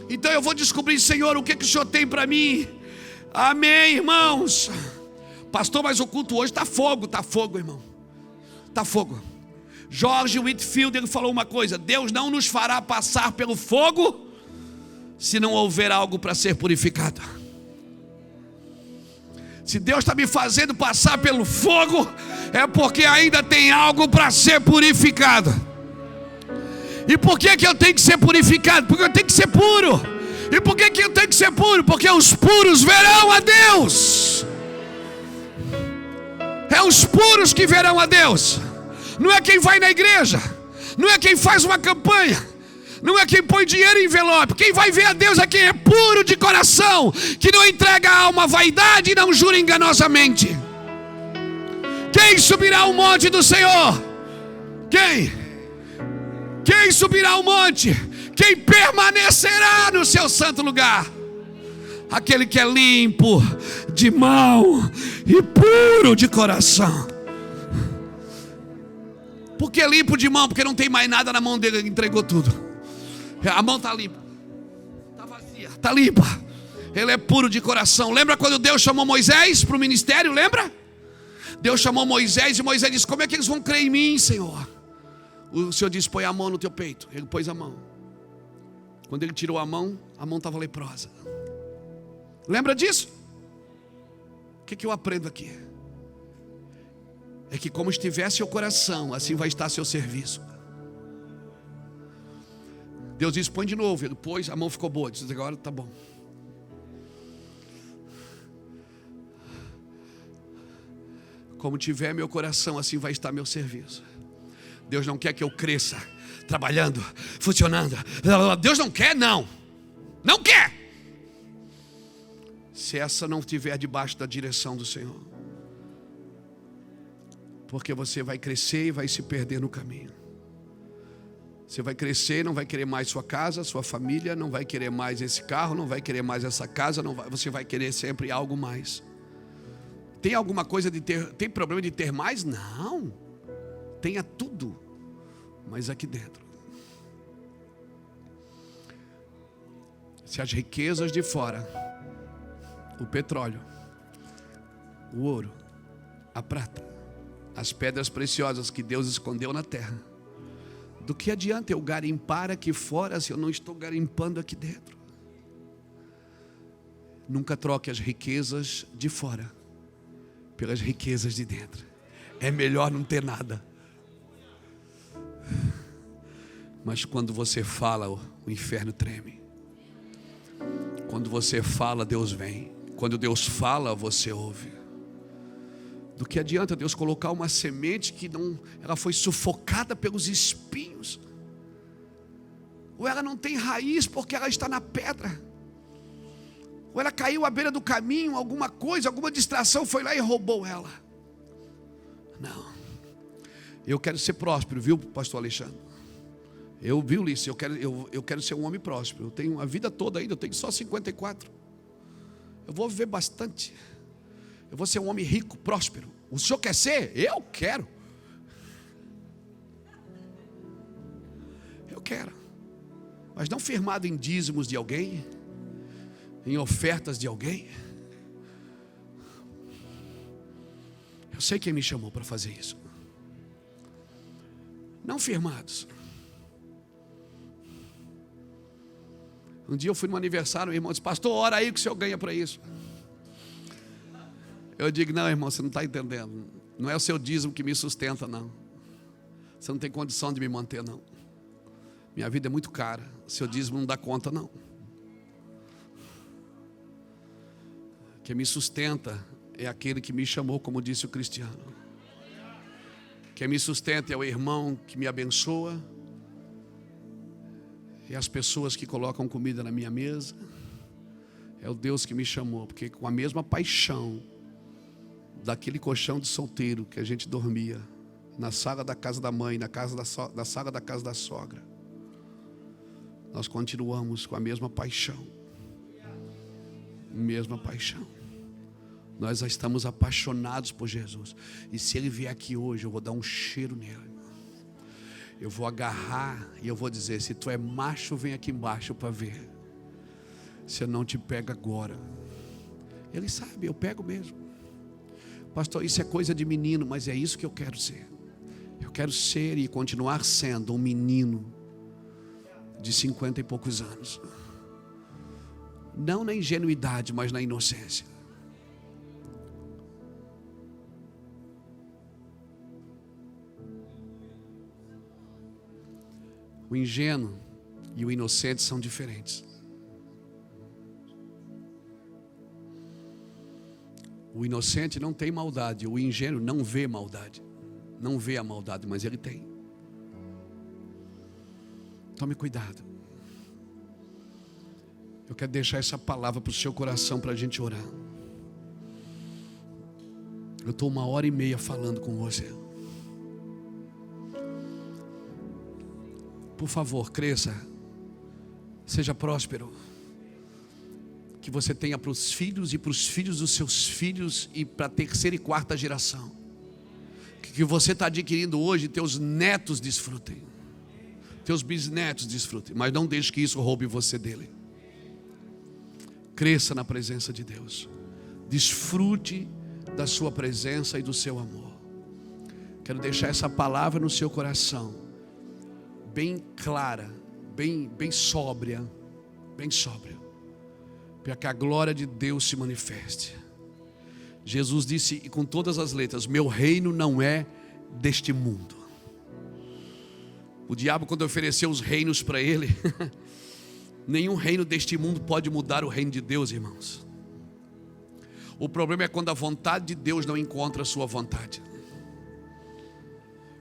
Então eu vou descobrir, Senhor, o que o Senhor tem para mim. Amém, irmãos. Pastor, mas o culto hoje está fogo, irmão. Está fogo. George Whitefield, ele falou uma coisa: Deus não nos fará passar pelo fogo se não houver algo para ser purificado. Se Deus está me fazendo passar pelo fogo, é porque ainda tem algo para ser purificado. E por que eu tenho que ser purificado? Porque eu tenho que ser puro. E por que eu tenho que ser puro? Porque os puros verão a Deus. É os puros que verão a Deus. Não é quem vai na igreja, não é quem faz uma campanha, não é quem põe dinheiro em envelope. Quem vai ver a Deus é quem é puro de coração, que não entrega a alma à vaidade e não jura enganosamente. Quem subirá ao monte do Senhor? Quem subirá ao monte? Quem permanecerá no seu santo lugar? Aquele que é limpo de mão e puro de coração. Por que limpo de mão? Porque não tem mais nada na mão dele, ele entregou tudo. A mão está limpa, está vazia, está limpa. Ele é puro de coração. Lembra quando Deus chamou Moisés para o ministério? Lembra? Deus chamou Moisés e Moisés disse: como é que eles vão crer em mim, Senhor? O Senhor disse: põe a mão no teu peito. Ele pôs a mão. Quando ele tirou a mão estava leprosa. Lembra disso? O que eu aprendo aqui? É que como estiver seu coração, assim vai estar seu serviço. Deus disse: põe de novo. Ele pôs, a mão ficou boa. Disse: agora está bom. Como tiver meu coração, assim vai estar meu serviço. Deus não quer que eu cresça trabalhando, funcionando. Deus não quer, não. Não quer. Se essa não estiver debaixo da direção do Senhor. Porque você vai crescer e vai se perder no caminho. Você vai crescer e não vai querer mais sua casa, sua família, não vai querer mais esse carro, não vai querer mais essa casa, você vai querer sempre algo mais. Tem alguma coisa de ter, tem problema de ter mais? Não. Tenha tudo, mas aqui dentro. Se as riquezas de fora, o petróleo, o ouro, a prata, as pedras preciosas que Deus escondeu na terra, do que adianta eu garimpar aqui fora se eu não estou garimpando aqui dentro? Nunca troque as riquezas de fora pelas riquezas de dentro. É melhor não ter nada. Mas quando você fala, o inferno treme. Quando você fala, Deus vem. Quando Deus fala, você ouve. Do que adianta Deus colocar uma semente que não, ela foi sufocada pelos espinhos, ou ela não tem raiz porque ela está na pedra, ou ela caiu à beira do caminho, alguma coisa, alguma distração foi lá e roubou ela. Não, Eu quero ser próspero, viu, pastor Alexandre? Eu vi isso, eu quero ser um homem próspero. Eu tenho a vida toda ainda, eu tenho só 54. Eu vou viver bastante. Eu vou ser um homem rico, próspero. O senhor quer ser? Eu quero. Eu quero. Mas não firmado em dízimos de alguém, em ofertas de alguém. Eu sei quem me chamou para fazer isso. Não firmados. Um dia eu fui no aniversário, o irmão disse: pastor, ora aí que o senhor ganha para isso. Eu digo: não, irmão, você não está entendendo. Não é o seu dízimo que me sustenta, não. Você não tem condição de me manter, não. Minha vida é muito cara. O seu dízimo não dá conta, não. Quem me sustenta é aquele que me chamou, como disse o Cristiano. Quem me sustenta é o irmão que me abençoa. É as pessoas que colocam comida na minha mesa. É o Deus que me chamou. Porque com a mesma paixão daquele colchão de solteiro que a gente dormia na sala da casa da mãe, na sala da casa da sogra, nós continuamos com a mesma paixão. Mesma paixão. Nós já estamos apaixonados por Jesus. E se Ele vier aqui hoje, eu vou dar um cheiro nele. Eu vou agarrar e eu vou dizer: se tu é macho, vem aqui embaixo para ver. Se eu não te pego agora. Ele sabe, eu pego mesmo. Pastor, isso é coisa de menino, mas é isso que eu quero ser. Eu quero ser e continuar sendo um menino de 50 e poucos anos. Não na ingenuidade, mas na inocência. O ingênuo e o inocente são diferentes. O inocente não tem maldade, o ingênuo não vê maldade. Não vê a maldade, mas ele tem. Tome cuidado. Eu quero deixar essa palavra para o seu coração para a gente orar. Eu estou 1h30 falando com você. Por favor, cresça. Seja próspero. Que você tenha para os filhos e para os filhos dos seus filhos e para a terceira e quarta geração. Que você está adquirindo hoje, teus netos desfrutem. Teus bisnetos desfrutem. Mas não deixe que isso roube você dele. Cresça na presença de Deus. Desfrute da sua presença e do seu amor. Quero deixar essa palavra no seu coração, bem clara, bem sóbria, para que a glória de Deus se manifeste. Jesus disse, e com todas as letras: meu reino não é deste mundo. O diabo, quando ofereceu os reinos para ele, nenhum reino deste mundo pode mudar o reino de Deus, irmãos. O problema é quando a vontade de Deus não encontra a sua vontade.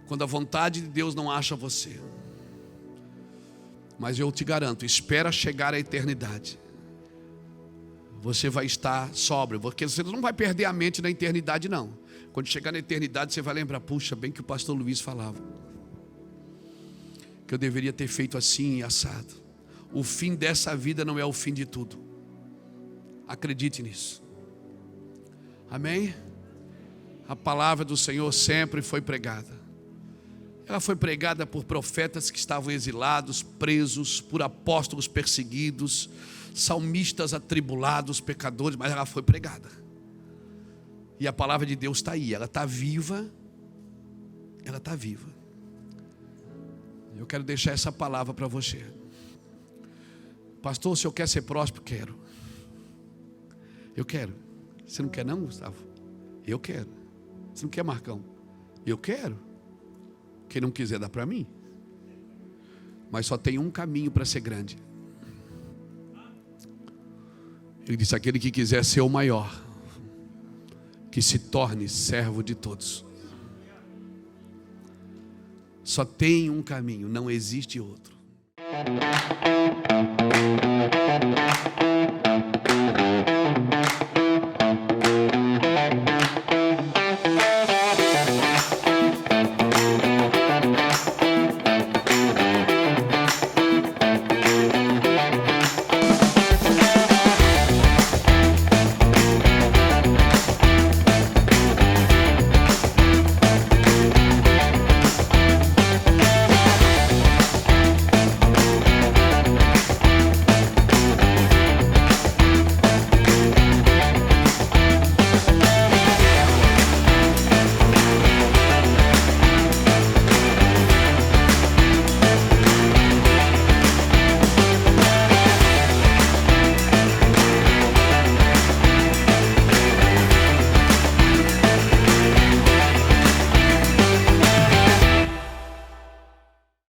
Quando a vontade de Deus não acha você. Mas eu te garanto, espera chegar a eternidade. Você vai estar sóbrio, porque você não vai perder a mente na eternidade, não. Quando chegar na eternidade, você vai lembrar: puxa, bem que o pastor Luiz falava, que eu deveria ter feito assim e assado. O fim dessa vida não é o fim de tudo. Acredite nisso. Amém? A palavra do Senhor sempre foi pregada. Ela foi pregada por profetas que estavam exilados, presos, por apóstolos perseguidos, salmistas atribulados, pecadores, mas ela foi pregada. E a palavra de Deus está aí, ela está viva. Ela está viva. Eu quero deixar essa palavra para você. Pastor, o senhor quer ser próspero? Quero. Eu quero. Você não quer não, Gustavo? Eu quero. Você não quer, Marcão? Eu quero. Quem não quiser dá para mim. Mas só tem um caminho para ser grande. Ele disse: aquele que quiser ser o maior, que se torne servo de todos. Só tem um caminho, não existe outro.